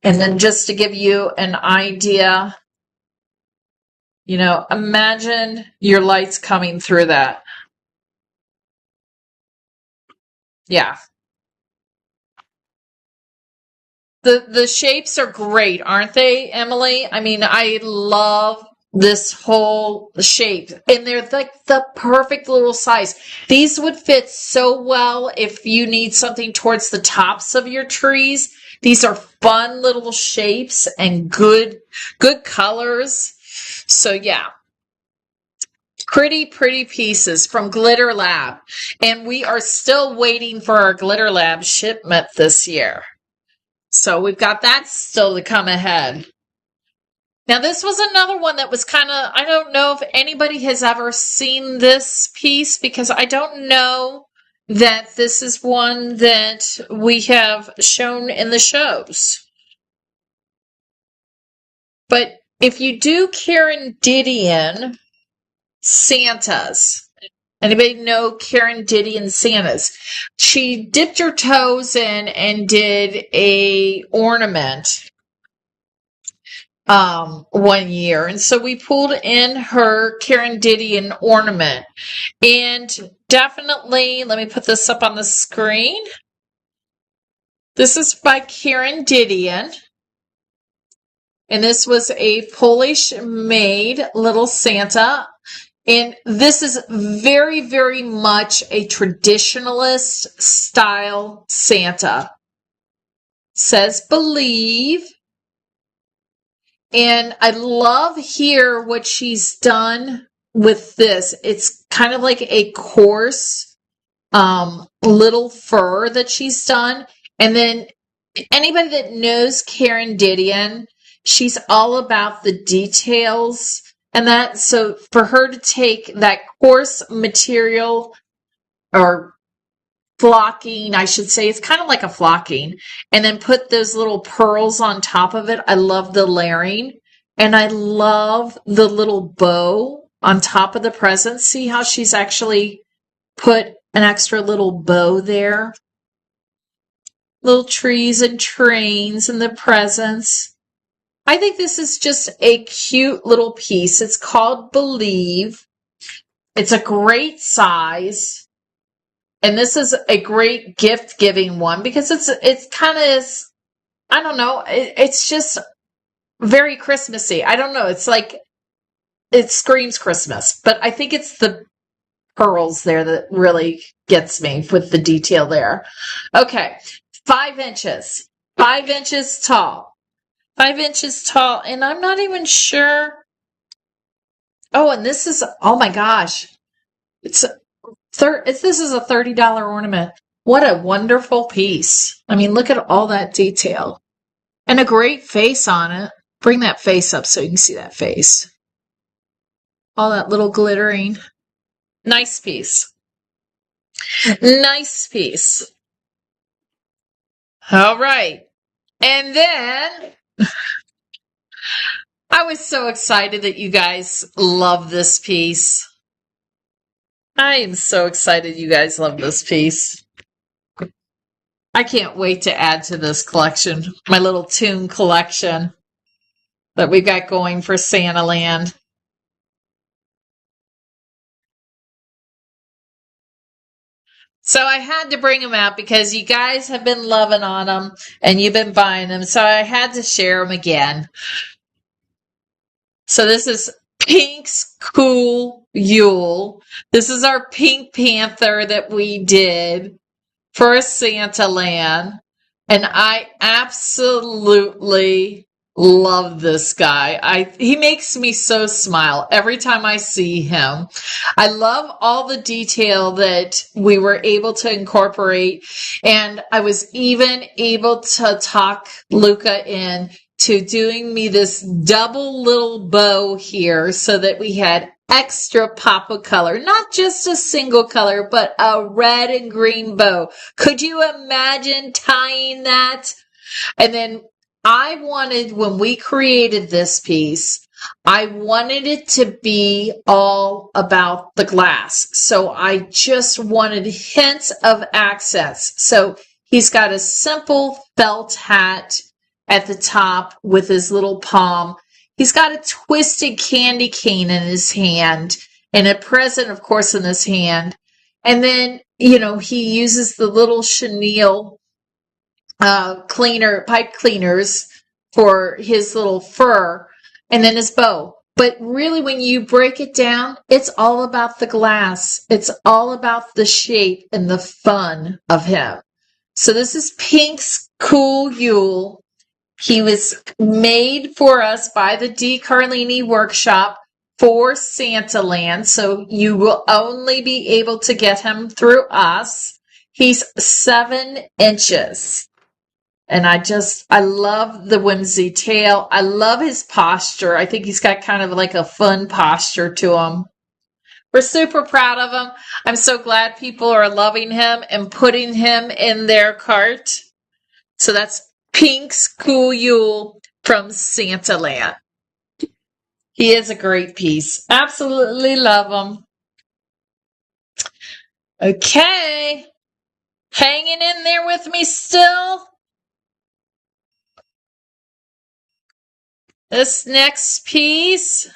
And then just to give you an idea, imagine your lights coming through that. Yeah. The shapes are great, aren't they, Emily? I love this whole shape. And they're like the perfect little size. These would fit so well if you need something towards the tops of your trees. These are fun little shapes and good colors. So yeah. Pretty pieces from Glitter Lab. And we are still waiting for our Glitter Lab shipment this year. So we've got that still to come ahead. Now this was another one that was kind of, I don't know if anybody has ever seen this piece because I don't know that this is one that we have shown in the shows. But if you do Carandidian Santas, anybody know Carandidian Santas? She dipped her toes in and did a ornament 1 year. And so we pulled in her Carandidian ornament. And definitely, let me put this up on the screen. This is by Carandidian. And this was a Polish made little Santa. And this is very, very much a traditionalist style Santa. It says believe. And I love here what she's done with this. It's kind of like a coarse little fur that she's done. And then anybody that knows Carandidian, she's all about the details and that. So for her to take that coarse material or flocking, I should say, it's kind of like a flocking, and then put those little pearls on top of it. I love the layering, and I love the little bow on top of the presents. See how she's actually put an extra little bow there? Little trees and trains and the presents. I think this is just a cute little piece. It's called Believe. It's a great size. And this is a great gift giving one because it's kind of, I don't know, it's just very Christmassy. I don't know. It's like, it screams Christmas, but I think it's the pearls there that really gets me with the detail there. Okay. 5 inches, 5 inches tall, 5 inches tall. And I'm not even sure. Oh, and this is, oh my gosh. This is a $30 ornament. What a wonderful piece. I mean, look at all that detail. And a great face on it. Bring that face up so you can see that face. All that little glittering. Nice piece. Nice piece. All right. And then I was so excited that you guys love this piece. I am so excited you guys love this piece. I can't wait to add to this collection, my little tune collection that we got going for Santa Land. So I had to bring them out because you guys have been loving on them and you've been buying them. So I had to share them again. So this is Pink's Cool Yule. This is our Pink Panther that we did for Santa Land. And I absolutely love this guy. He makes me so smile every time I see him. I love all the detail that we were able to incorporate. And I was even able to talk Luca in to doing me this double little bow here so that we had extra pop of color, not just a single color, but a red and green bow. Could you imagine tying that? And then I wanted, when we created this piece, I wanted it to be all about the glass. So I just wanted hints of accents. So he's got a simple felt hat at the top with his little palm. He's got a twisted candy cane in his hand and a present, of course, in his hand. And then, he uses the little chenille pipe cleaners for his little fur, and then his bow. But really, when you break it down, it's all about the glass. It's all about the shape and the fun of him. So this is Pink's Cool Yule. He was made for us by the D. Carlini Workshop for Santa Land, so you will only be able to get him through us. He's 7 inches. And I love the whimsy tail. I love his posture. I think he's got kind of like a fun posture to him. We're super proud of him. I'm so glad people are loving him and putting him in their cart. So that's Pink's Cool Yule from Santaland. He is a great piece. Absolutely love him. Okay. Hanging in there with me still? This next piece,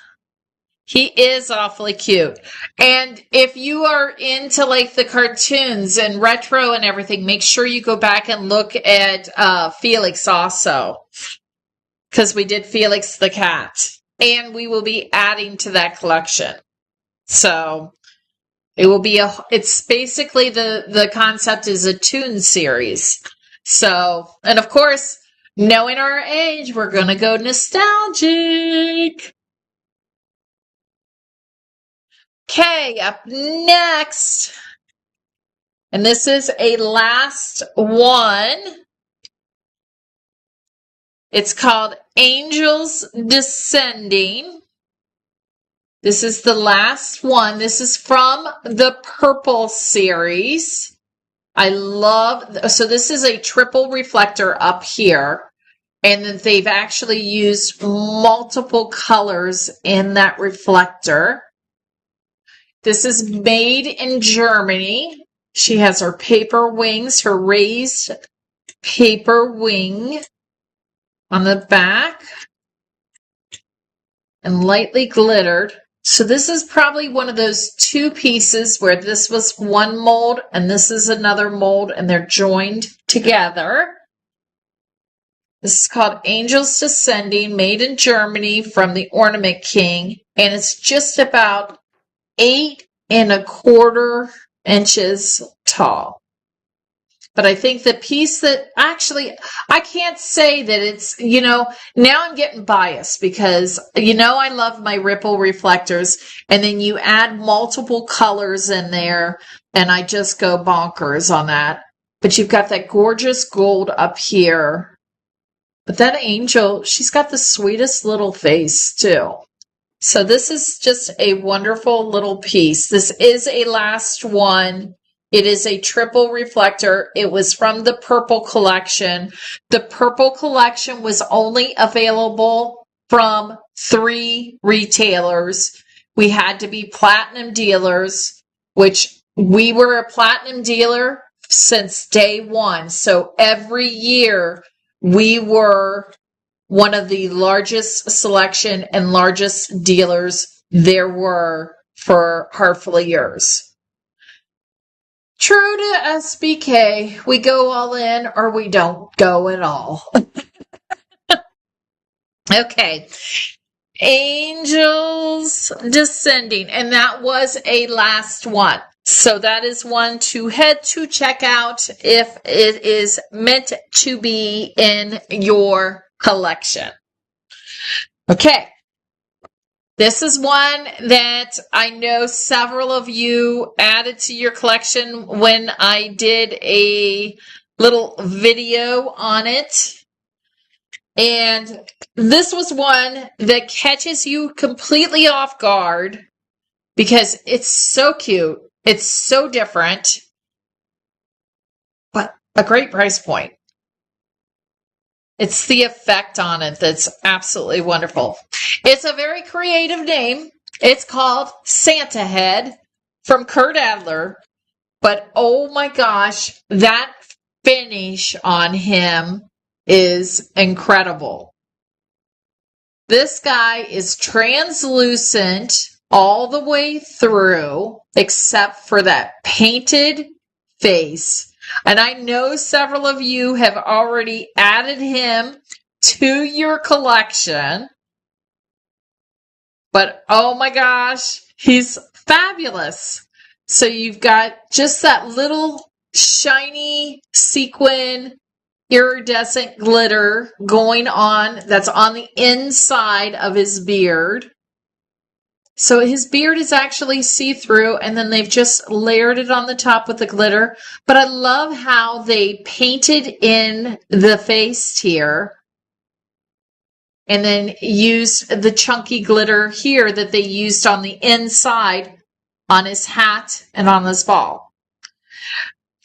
he is awfully cute. And if you are into like the cartoons and retro and everything, make sure you go back and look at Felix also. Because we did Felix the cat. And we will be adding to that collection. So it will be it's basically the concept is a toon series. So, and of course, knowing our age, we're going to go nostalgic. Okay, up next. And this is a last one. It's called Angels Descending. This is the last one. This is from the Purple series. I love, so this is a triple reflector up here. And then they've actually used multiple colors in that reflector. This is made in Germany. She has her paper wings, her raised paper wing on the back and lightly glittered. So this is probably one of those two pieces where this was one mold and this is another mold and they're joined together. This is called Angels Descending, made in Germany from the Ornament King. And it's just about 8¼ inches tall. But I think the piece that actually, I can't say that it's, now I'm getting biased because, I love my ripple reflectors and then you add multiple colors in there and I just go bonkers on that. But you've got that gorgeous gold up here. But that angel, she's got the sweetest little face too. So this is just a wonderful little piece. This is a last one. It is a triple reflector. It was from the Purple collection. The Purple collection was only available from 3 retailers. We had to be platinum dealers, which we were a platinum dealer since day one. So every year we were one of the largest selection and largest dealers there were for Hartful years. True to SBK, we go all in or we don't go at all. Okay. Angels Descending. And that was a last one. So that is one to head to check out if it is meant to be in your collection. Okay. This is one that I know several of you added to your collection when I did a little video on it. And this was one that catches you completely off guard because it's so cute. It's so different, but a great price point. It's the effect on it that's absolutely wonderful. It's a very creative name. It's called Santa Head from Kurt Adler. But oh my gosh, that finish on him is incredible. This guy is translucent all the way through, except for that painted face. And I know several of you have already added him to your collection. But oh my gosh, he's fabulous. So you've got just that little shiny sequin iridescent glitter going on that's on the inside of his beard. So his beard is actually see-through, and then they've just layered it on the top with the glitter. But I love how they painted in the face here and then used the chunky glitter here that they used on the inside on his hat and on his ball.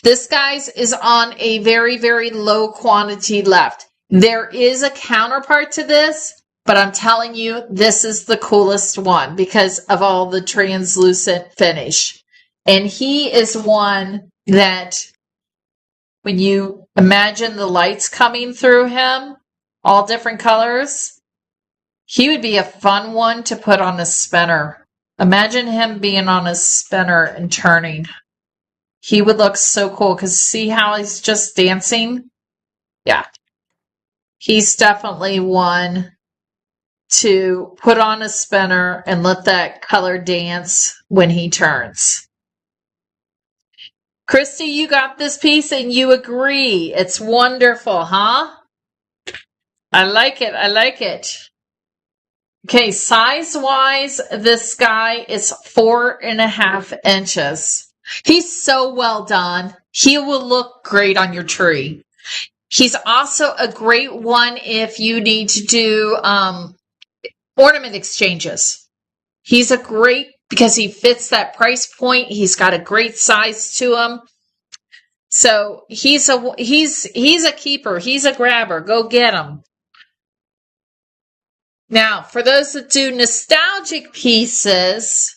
This, guys, is on a very, very low quantity left. There is a counterpart to this, but I'm telling you, this is the coolest one because of all the translucent finish. And he is one that when you imagine the lights coming through him, all different colors, he would be a fun one to put on a spinner. Imagine him being on a spinner and turning. He would look so cool because see how he's just dancing? Yeah. He's definitely one to put on a spinner and let that color dance when he turns. Christy, you got this piece and you agree. It's wonderful, huh? I like it. I like it. Okay, size-wise, this guy is 4.5 inches. He's so well done. He will look great on your tree. He's also a great one if you need to do ornament exchanges. He's a great because he fits that price point. He's got a great size to him. So he's a keeper. He's a grabber. Go get him. Now, for those that do nostalgic pieces,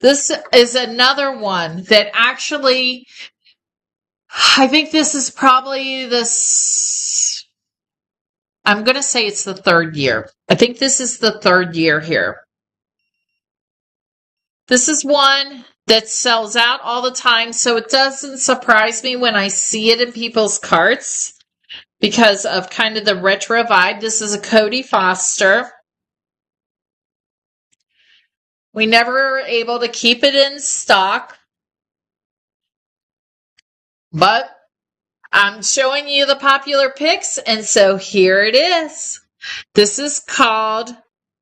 this is another one that actually, I think this is probably this, I'm going to say it's the third year. I think this is the third year here. This is one that sells out all the time, so it doesn't surprise me when I see it in people's carts because of kind of the retro vibe. This is a Cody Foster. We never were able to keep it in stock, but I'm showing you the popular picks, and so here it is. This is called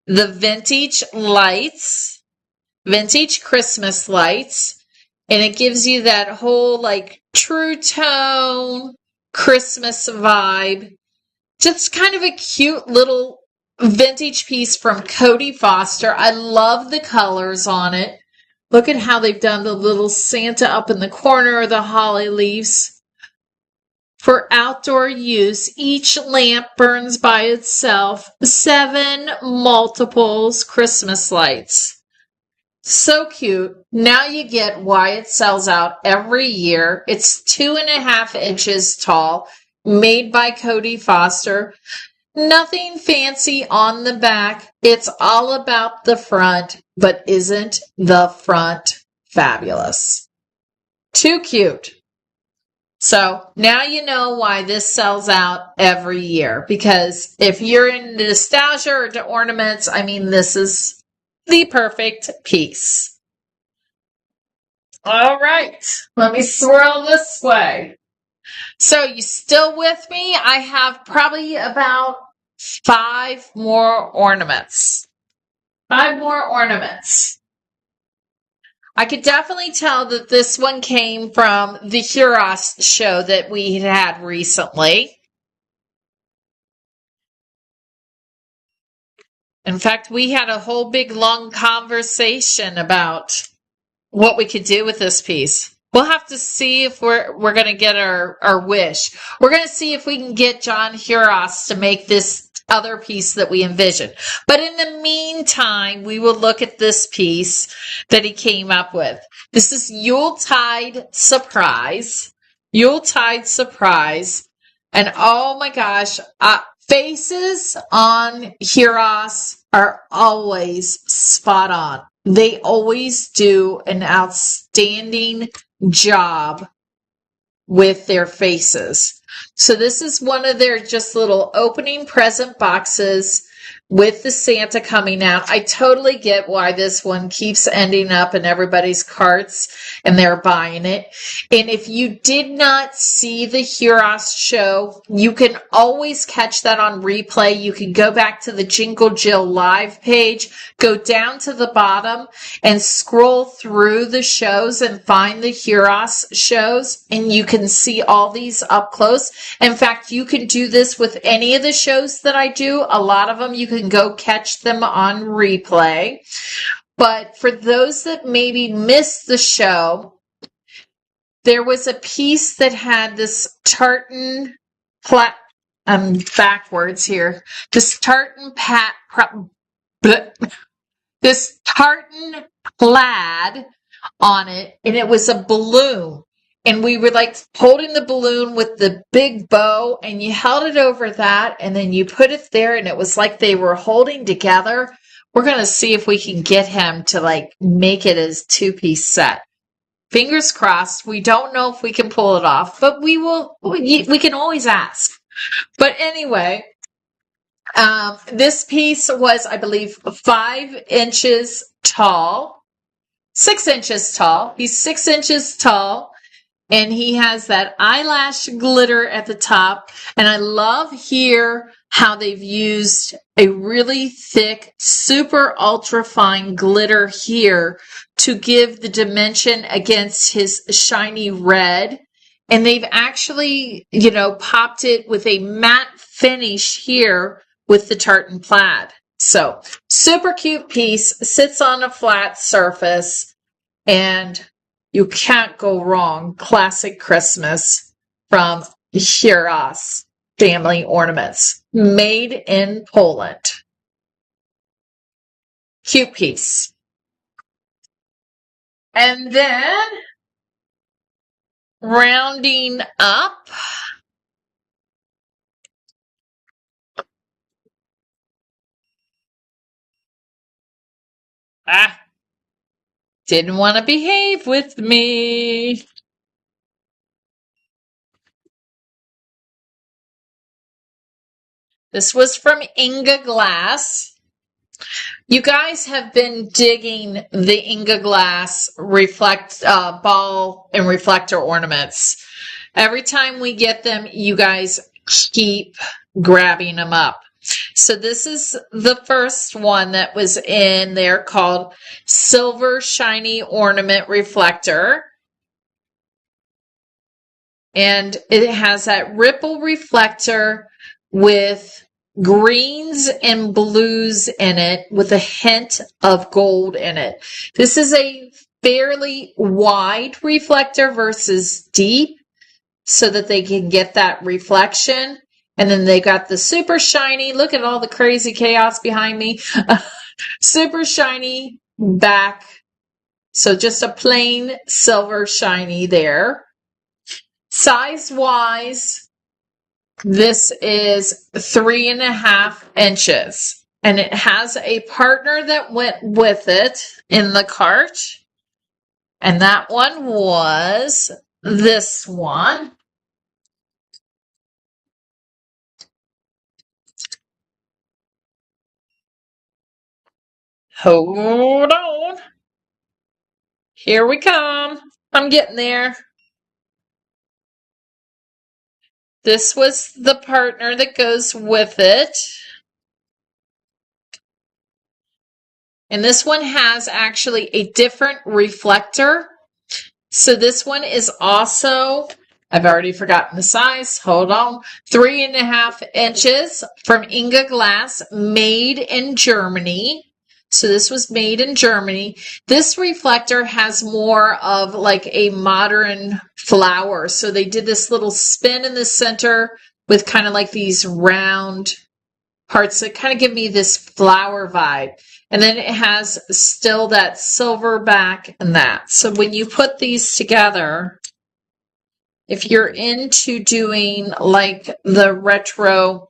the Vintage Lights, Vintage Christmas Lights, and it gives you that whole like true tone Christmas vibe. Just kind of a cute little vintage piece from Cody Foster. I love the colors on it. Look at how they've done the little Santa up in the corner of the holly leaves. For outdoor use, each lamp burns by itself 7 multiples Christmas lights. So cute. Now you get why it sells out every year. It's 2.5 inches tall, made by Cody Foster. Nothing fancy on the back. It's all about the front, but isn't the front fabulous? Too cute. So now you know why this sells out every year, because if you're into nostalgia or to ornaments, I mean, this is the perfect piece. All right, let me swirl this way. So you still with me? I have probably about 5 more ornaments. 5 more ornaments. I could definitely tell that this one came from the Huros show that we had recently. In fact, we had a whole big long conversation about what we could do with this piece. We'll have to see if we're going to get our wish. We're going to see if we can get John Huros to make this other piece that we envision. But in the meantime, we will look at this piece that he came up with. This is Yuletide Surprise. Yuletide Surprise. And oh my gosh, faces on Huros are always spot on. They always do an outstanding job with their faces. So this is one of their just little opening present boxes with the Santa coming out. I totally get why this one keeps ending up in everybody's carts and they're buying it. And if you did not see the Huros show, you can always catch that on replay. You can go back to the Jingle Jill live page, go down to the bottom and scroll through the shows and find the Huros shows, and you can see all these up close. In fact, you can do this with any of the shows that I do. A lot of them you can go catch them on replay. But for those that maybe missed the show, there was a piece that had this tartan I'm backwards here. This tartan this tartan plaid on it, and it was a balloon. And we were like holding the balloon with the big bow, and you held it over that, and then you put it there, and it was like they were holding together. We're going to see if we can get him to like make it as two-piece set. Fingers crossed. We don't know if we can pull it off, but we will. We can always ask. But anyway, this piece was, I believe, 5 inches tall, 6 inches tall. He's 6 inches tall, and he has that eyelash glitter at the top. And I love here how they've used a really thick, super ultra fine glitter here to give the dimension against his shiny red. And they've actually, popped it with a matte finish here with the tartan plaid. So super cute piece, sits on a flat surface, and you can't go wrong. Classic Christmas from Heros Family Ornaments, made in Poland. Cute piece. And then rounding up, didn't want to behave with me. This was from Inga Glass. You guys have been digging the Inga Glass ball and reflector ornaments. Every time we get them, you guys keep grabbing them up. So this is the first one that was in there, called Silver Shiny Ornament Reflector. And it has that ripple reflector with greens and blues in it, with a hint of gold in it. This is a fairly wide reflector versus deep, so that they can get that reflection. And then they got the super shiny, look at all the crazy chaos behind me, super shiny back. So just a plain silver shiny there. Size wise, this is 3.5 inches, and it has a partner that went with it in the cart, and that one was this one. Hold on. Here we come. I'm getting there. This was the partner that goes with it. And this one has actually a different reflector. So this one is also, I've already forgotten the size. Hold on. 3.5 inches from Inga Glass, made in Germany. So this was made in Germany. This reflector has more of like a modern flower. So they did this little spin in the center with kind of like these round parts that kind of give me this flower vibe. And then it has still that silver back and that. So when you put these together, if you're into doing like the retro,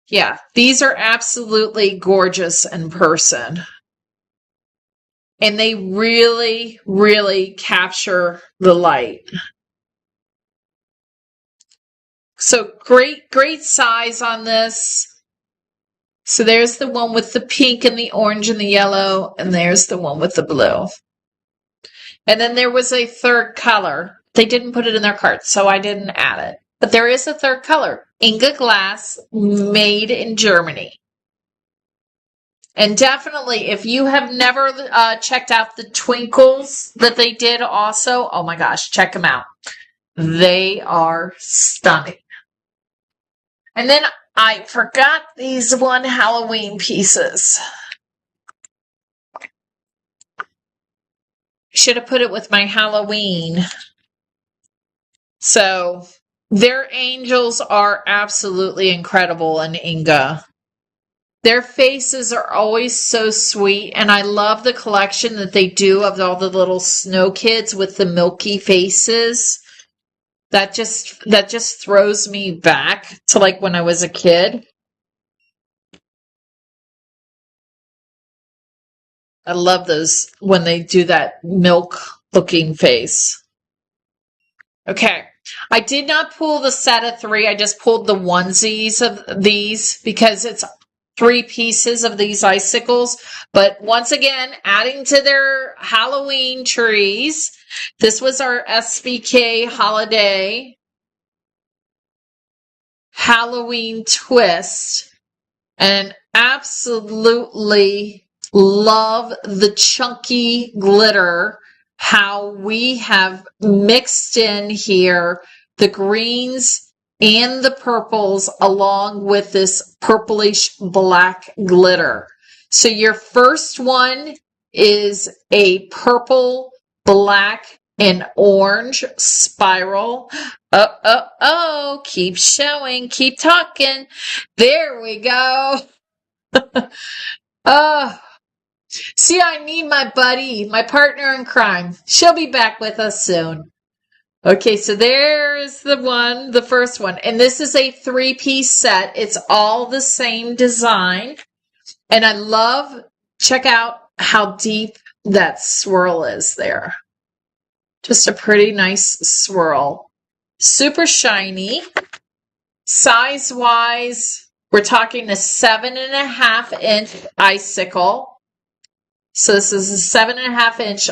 yeah, these are absolutely gorgeous in person. And they really, really capture the light. So great size on this. So there's the one with the pink and the orange and the yellow, and there's the one with the blue. And then there was a third color. They didn't put it in their cart, so I didn't add it. But there is a third color. Inga Glass, made in Germany. And definitely, if you have never checked out the twinkles that they did also, oh my gosh, check them out. They are stunning. And then I forgot these one Halloween pieces. should have put it with my Halloween. So their angels are absolutely incredible in Inga. Their faces are always so sweet, and I love the collection that they do of all the little snow kids with the milky faces. That just throws me back to like when I was a kid. I love those when they do that milk looking face. Okay. I did not pull the set of 3. I just pulled the onesies of these because it's 3 pieces of these icicles. But once again, adding to their Halloween trees. This was our SBK holiday Halloween twist. And absolutely love the chunky glitter, how we have mixed in here the greens and the purples along with this purplish black glitter. So your first one is a purple, black, and orange spiral. Oh, keep showing, keep talking. There we go. See, I need my buddy, my partner in crime. She'll be back with us soon. Okay, so there's the first one. And this is a 3-piece set. It's all the same design. And I love, check out how deep that swirl is there. Just a pretty nice swirl. Super shiny. Size-wise, we're talking a 7.5-inch icicle. So this is a 7.5-inch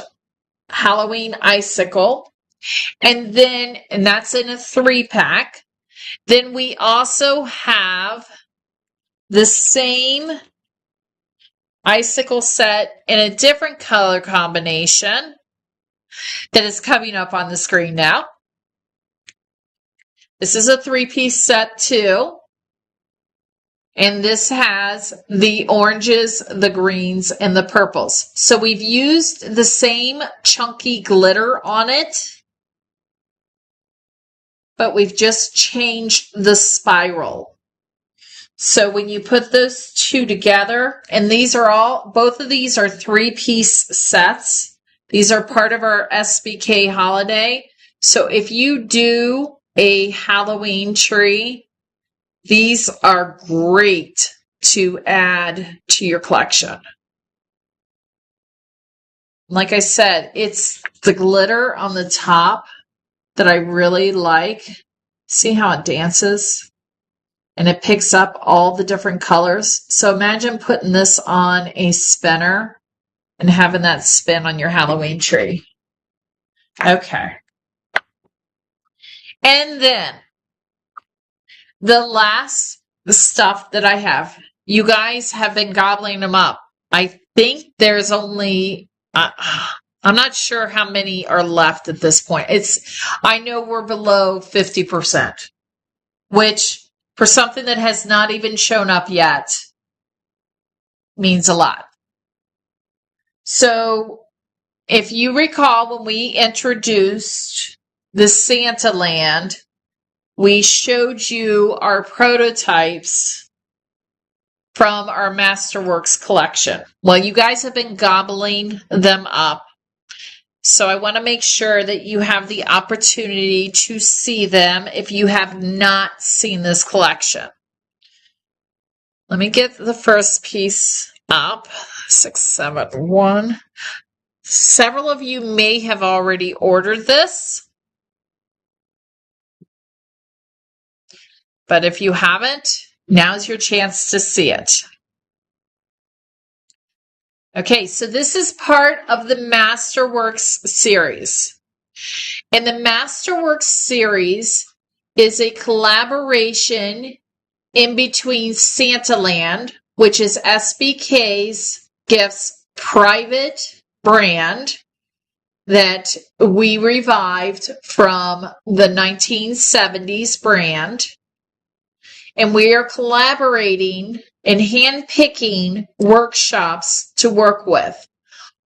Halloween icicle. And that's in a 3-pack. Then we also have the same icicle set in a different color combination that is coming up on the screen now. This is a 3-piece set too. And this has the oranges, the greens, and the purples. So we've used the same chunky glitter on it, but we've just changed the spiral. So when you put those two together, and both of these are 3-piece sets. These are part of our SBK holiday. So if you do a Halloween tree, these are great to add to your collection. Like I said, it's the glitter on the top that I really like. See how it dances? And it picks up all the different colors. So imagine putting this on a spinner and having that spin on your Halloween tree. Okay. And then the last stuff that I have, you guys have been gobbling them up. I think there's only, I'm not sure how many are left at this point. I know we're below 50%, which for something that has not even shown up yet means a lot. So if you recall, when we introduced the Santa Land, we showed you our prototypes from our Masterworks collection. Well, you guys have been gobbling them up. So I want to make sure that you have the opportunity to see them if you have not seen this collection. Let me get the first piece up. 671. Several of you may have already ordered this. But if you haven't, now's your chance to see it. Okay, so this is part of the Masterworks series. And the Masterworks series is a collaboration in between Santa Land, which is SBK's Gifts private brand that we revived from the 1970s brand. And we are collaborating and handpicking workshops to work with.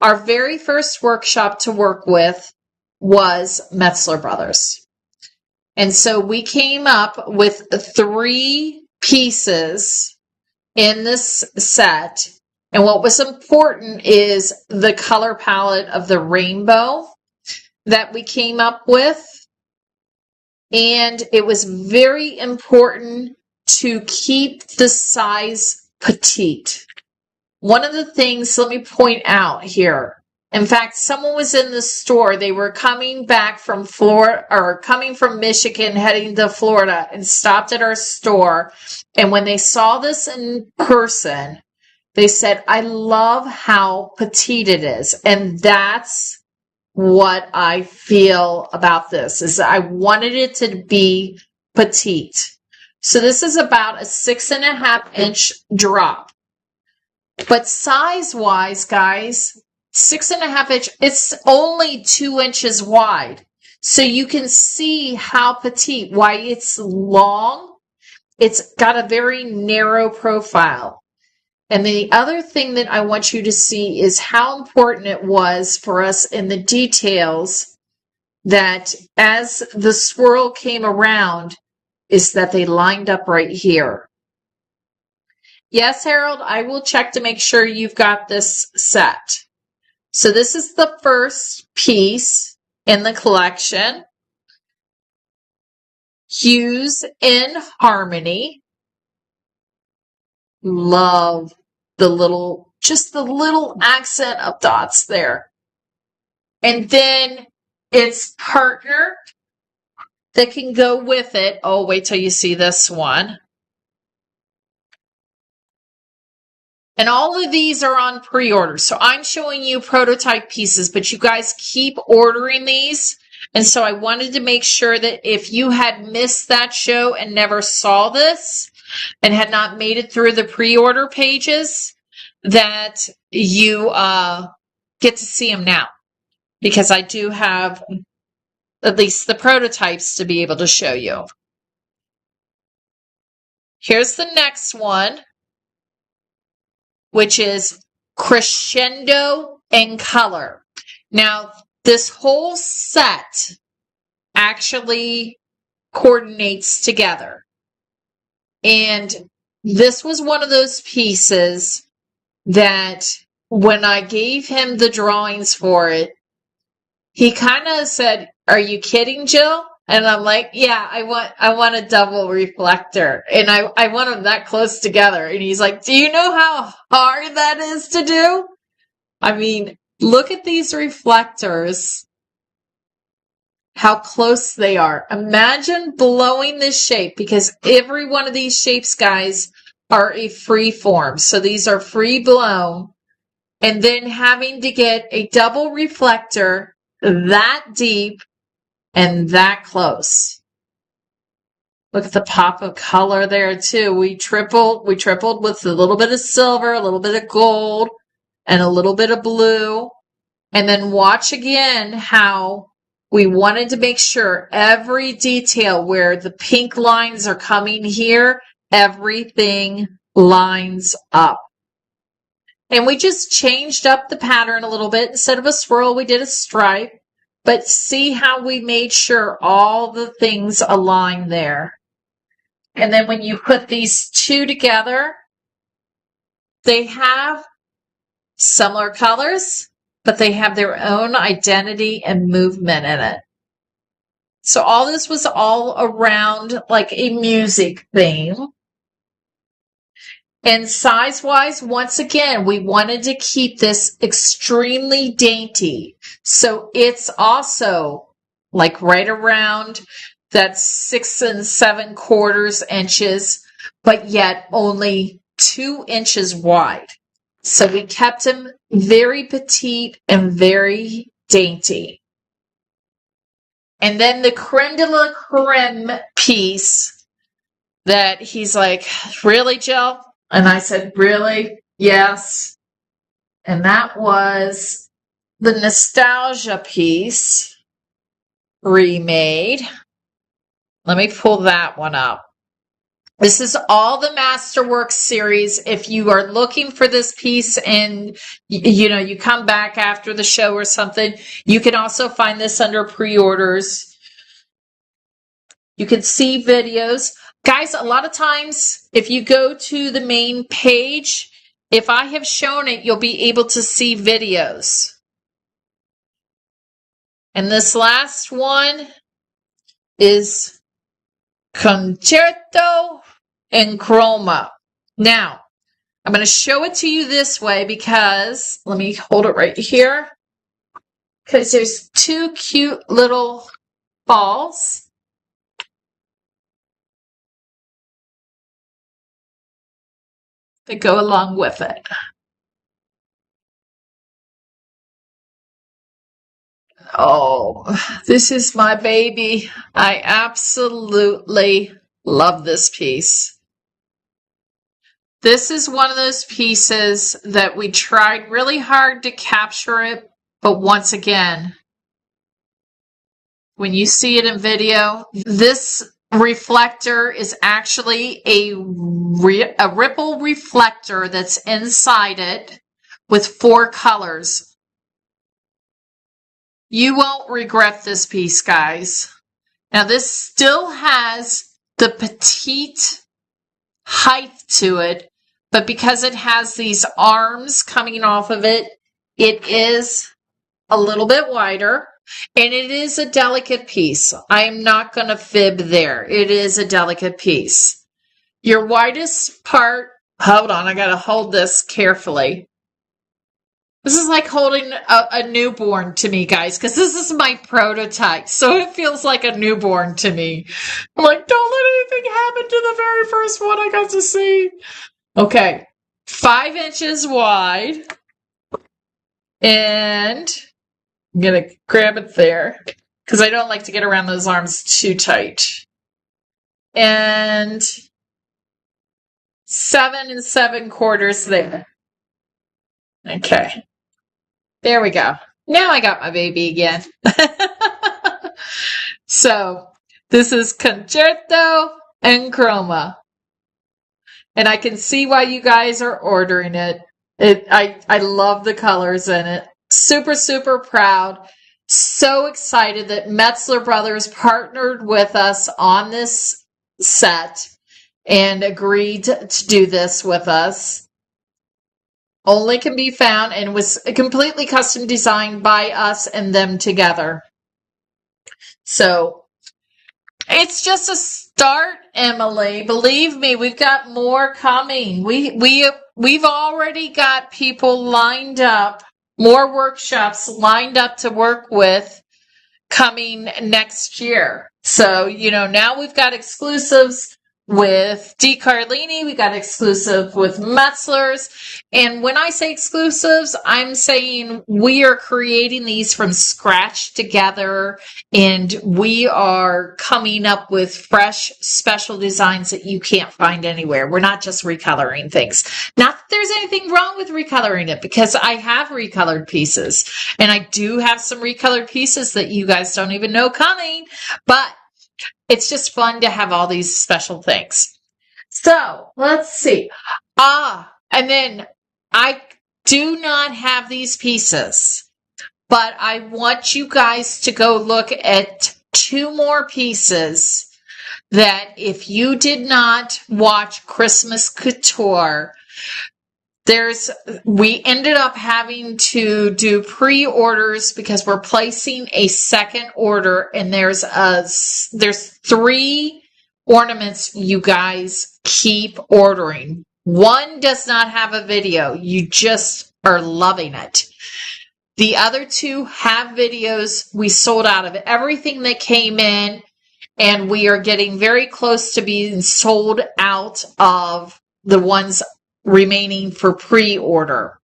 our very first workshop to work with was Metzler Brothers. And so we came up with 3 pieces in this set. And what was important is the color palette of the rainbow that we came up with. And it was very important to keep the size petite. One of the things, let me point out here. In fact, someone was in the store. They were coming back from Florida, or coming from Michigan, heading to Florida, and stopped at our store. And when they saw this in person, they said, I love how petite it is. And that's what I feel about this, is I wanted it to be petite. So this is about a 6.5-inch drop. But size-wise, guys, 6.5-inch, it's only 2 inches wide. So you can see how petite, why it's long. It's got a very narrow profile. And the other thing that I want you to see is how important it was for us in the details that as the swirl came around, is that they lined up right here. Yes, Harold, I will check to make sure you've got this set. So this is the first piece in the collection. Hues in Harmony. Love the little, just the little accent of dots there. And then its partner that can go with it. Oh, wait till you see this one. And all of these are on pre-order. So I'm showing you prototype pieces, but you guys keep ordering these. And so I wanted to make sure that if you had missed that show and never saw this and had not made it through the pre-order pages, that you get to see them now. Because I do have at least the prototypes to be able to show you. Here's the next one, which is Crescendo in Color. Now, this whole set actually coordinates together. And this was one of those pieces that when I gave him the drawings for it, he kind of said, "Are you kidding, Jill?" And I'm like, "Yeah, I want a double reflector." And I want them that close together. And he's like, "Do you know how hard that is to do?" I mean, look at these reflectors, how close they are. Imagine blowing this shape, because every one of these shapes, guys, are a free form. So these are free blown. And then having to get a double reflector that deep and that close. Look at the pop of color there too. We tripled with a little bit of silver, a little bit of gold, and a little bit of blue. And then watch again how we wanted to make sure every detail where the pink lines are coming here, everything lines up. And we just changed up the pattern a little bit. Instead of a swirl, we did a stripe. But see how we made sure all the things align there. And then when you put these two together, they have similar colors, but they have their own identity and movement in it. So all this was all around like a music theme. And size-wise, once again, we wanted to keep this extremely dainty. So it's also like right around that 6 7/4 inches, but yet only 2 inches wide. So we kept him very petite and very dainty. And then the creme de la creme piece that he's like, "Really, Jill?" And I said, "Really? Yes." And that was the nostalgia piece remade. Let me pull that one up. This is all the Masterwork series. If you are looking for this piece and you come back after the show or something, you can also find this under pre-orders. You can see videos. Guys, a lot of times if you go to the main page, if I have shown it, you'll be able to see videos. And this last one is Concerto in Chroma. Now, I'm going to show it to you this way because, let me hold it right here, because there's two cute little balls. That go along with it. Oh, this is my baby. I absolutely love this piece. This is one of those pieces that we tried really hard to capture it, but once again, when you see it in video, this reflector is actually a ripple reflector that's inside it with 4 colors. You won't regret this piece, guys. Now, this still has the petite height to it, but because it has these arms coming off of it, it is a little bit wider. And it is a delicate piece. I am not going to fib there. It is a delicate piece. Your widest part, hold on, I got to hold this carefully. This is like holding a newborn to me, guys, because this is my prototype. So it feels like a newborn to me. I'm like, don't let anything happen to the very first one I got to see. Okay, 5 inches wide. And I'm going to grab it there because I don't like to get around those arms too tight. And 7 7/4 there. Okay. There we go. Now I got my baby again. So this is Concerto in Chroma. And I can see why you guys are ordering it. I love the colors in it. Super, super proud. So excited that Metzler Brothers partnered with us on this set and agreed to do this with us. Only can be found and was completely custom designed by us and them together. So it's just a start, Emily. Believe me, we've got more coming. We've already got people lined up, more workshops lined up to work with coming next year. So, now we've got exclusives with D. Carlini, we got exclusive with Metzler's. And when I say exclusives, I'm saying we are creating these from scratch together, and we are coming up with fresh, special designs that you can't find anywhere. We're not just recoloring things. Not that there's anything wrong with recoloring it, because I have recolored pieces, and I do have some recolored pieces that you guys don't even know coming, but it's just fun to have all these special things. So let's see. And then I do not have these pieces, but I want you guys to go look at 2 more pieces that if you did not watch Christmas Couture, we ended up having to do pre-orders because we're placing a second order, and there's 3 ornaments you guys keep ordering. 1 does not have a video. You just are loving it. The other 2 have videos. We sold out of everything that came in, and we are getting very close to being sold out of the ones remaining for pre-order.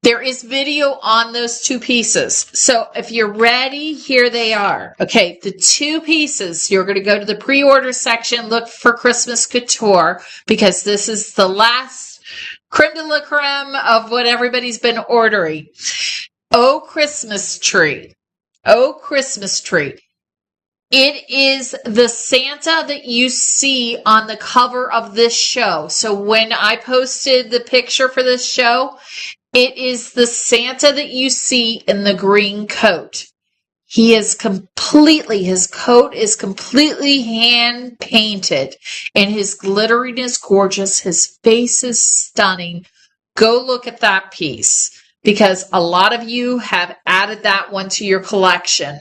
There is video on those 2 pieces. So if you're ready, here they are. Okay, the 2 pieces, you're going to go to the pre-order section, look for Christmas Couture, because this is the last creme de la creme of what everybody's been ordering. Oh, Christmas Tree. Oh, Christmas Tree. It is the Santa that you see on the cover of this show. So when I posted the picture for this show, it is the Santa that you see in the green coat. His coat is completely hand painted, and his glittering is gorgeous. His face is stunning. Go look at that piece because a lot of you have added that one to your collection.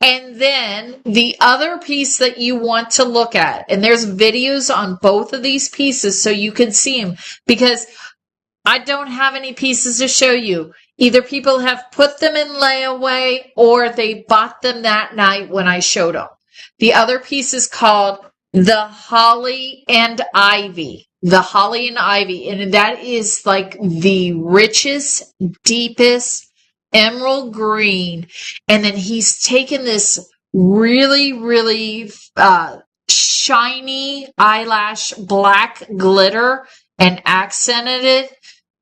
And then the other piece that you want to look at, and there's videos on both of these pieces so you can see them, because I don't have any pieces to show you. Either people have put them in layaway or they bought them that night when I showed them. The other piece is called the Holly and Ivy. The Holly and Ivy. And that is like the richest, deepest emerald green. And then he's taken this really, really shiny eyelash black glitter and accented it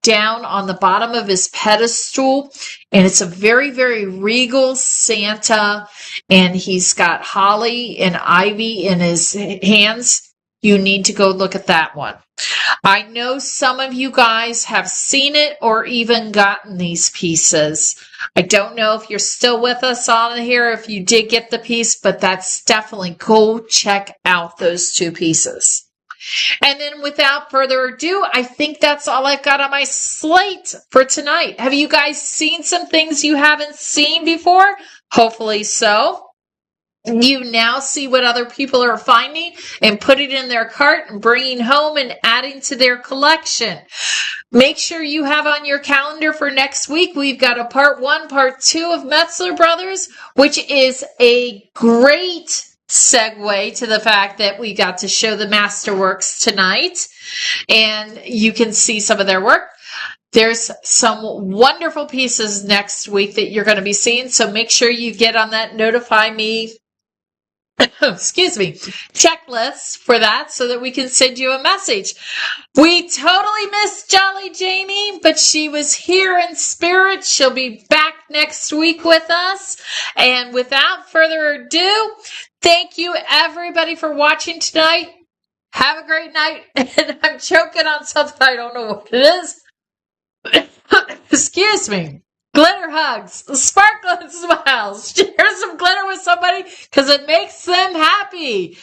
down on the bottom of his pedestal. And it's a very, very regal Santa. And he's got holly and ivy in his hands. You need to go look at that one. I know some of you guys have seen it or even gotten these pieces. I don't know if you're still with us on here, if you did get the piece, but that's definitely go check out those two pieces. And then without further ado, I think that's all I've got on my slate for tonight. Have you guys seen some things you haven't seen before? Hopefully so. You now see what other people are finding and putting in their cart and bringing home and adding to their collection. Make sure you have on your calendar for next week, we've got a part 1, part 2 of Metzler Brothers, which is a great segue to the fact that we got to show the Masterworks tonight, and you can see some of their work. There's some wonderful pieces next week that you're going to be seeing, so make sure you get on that notify me checklist for that so that we can send you a message. We totally missed Jolly Jamie, but she was here in spirit. She'll be back next week with us. And without further ado, thank you everybody for watching tonight. Have a great night. And I'm choking on something. I don't know what it is. Excuse me. Glitter hugs, sparkling smiles. Share some glitter with somebody because it makes them happy.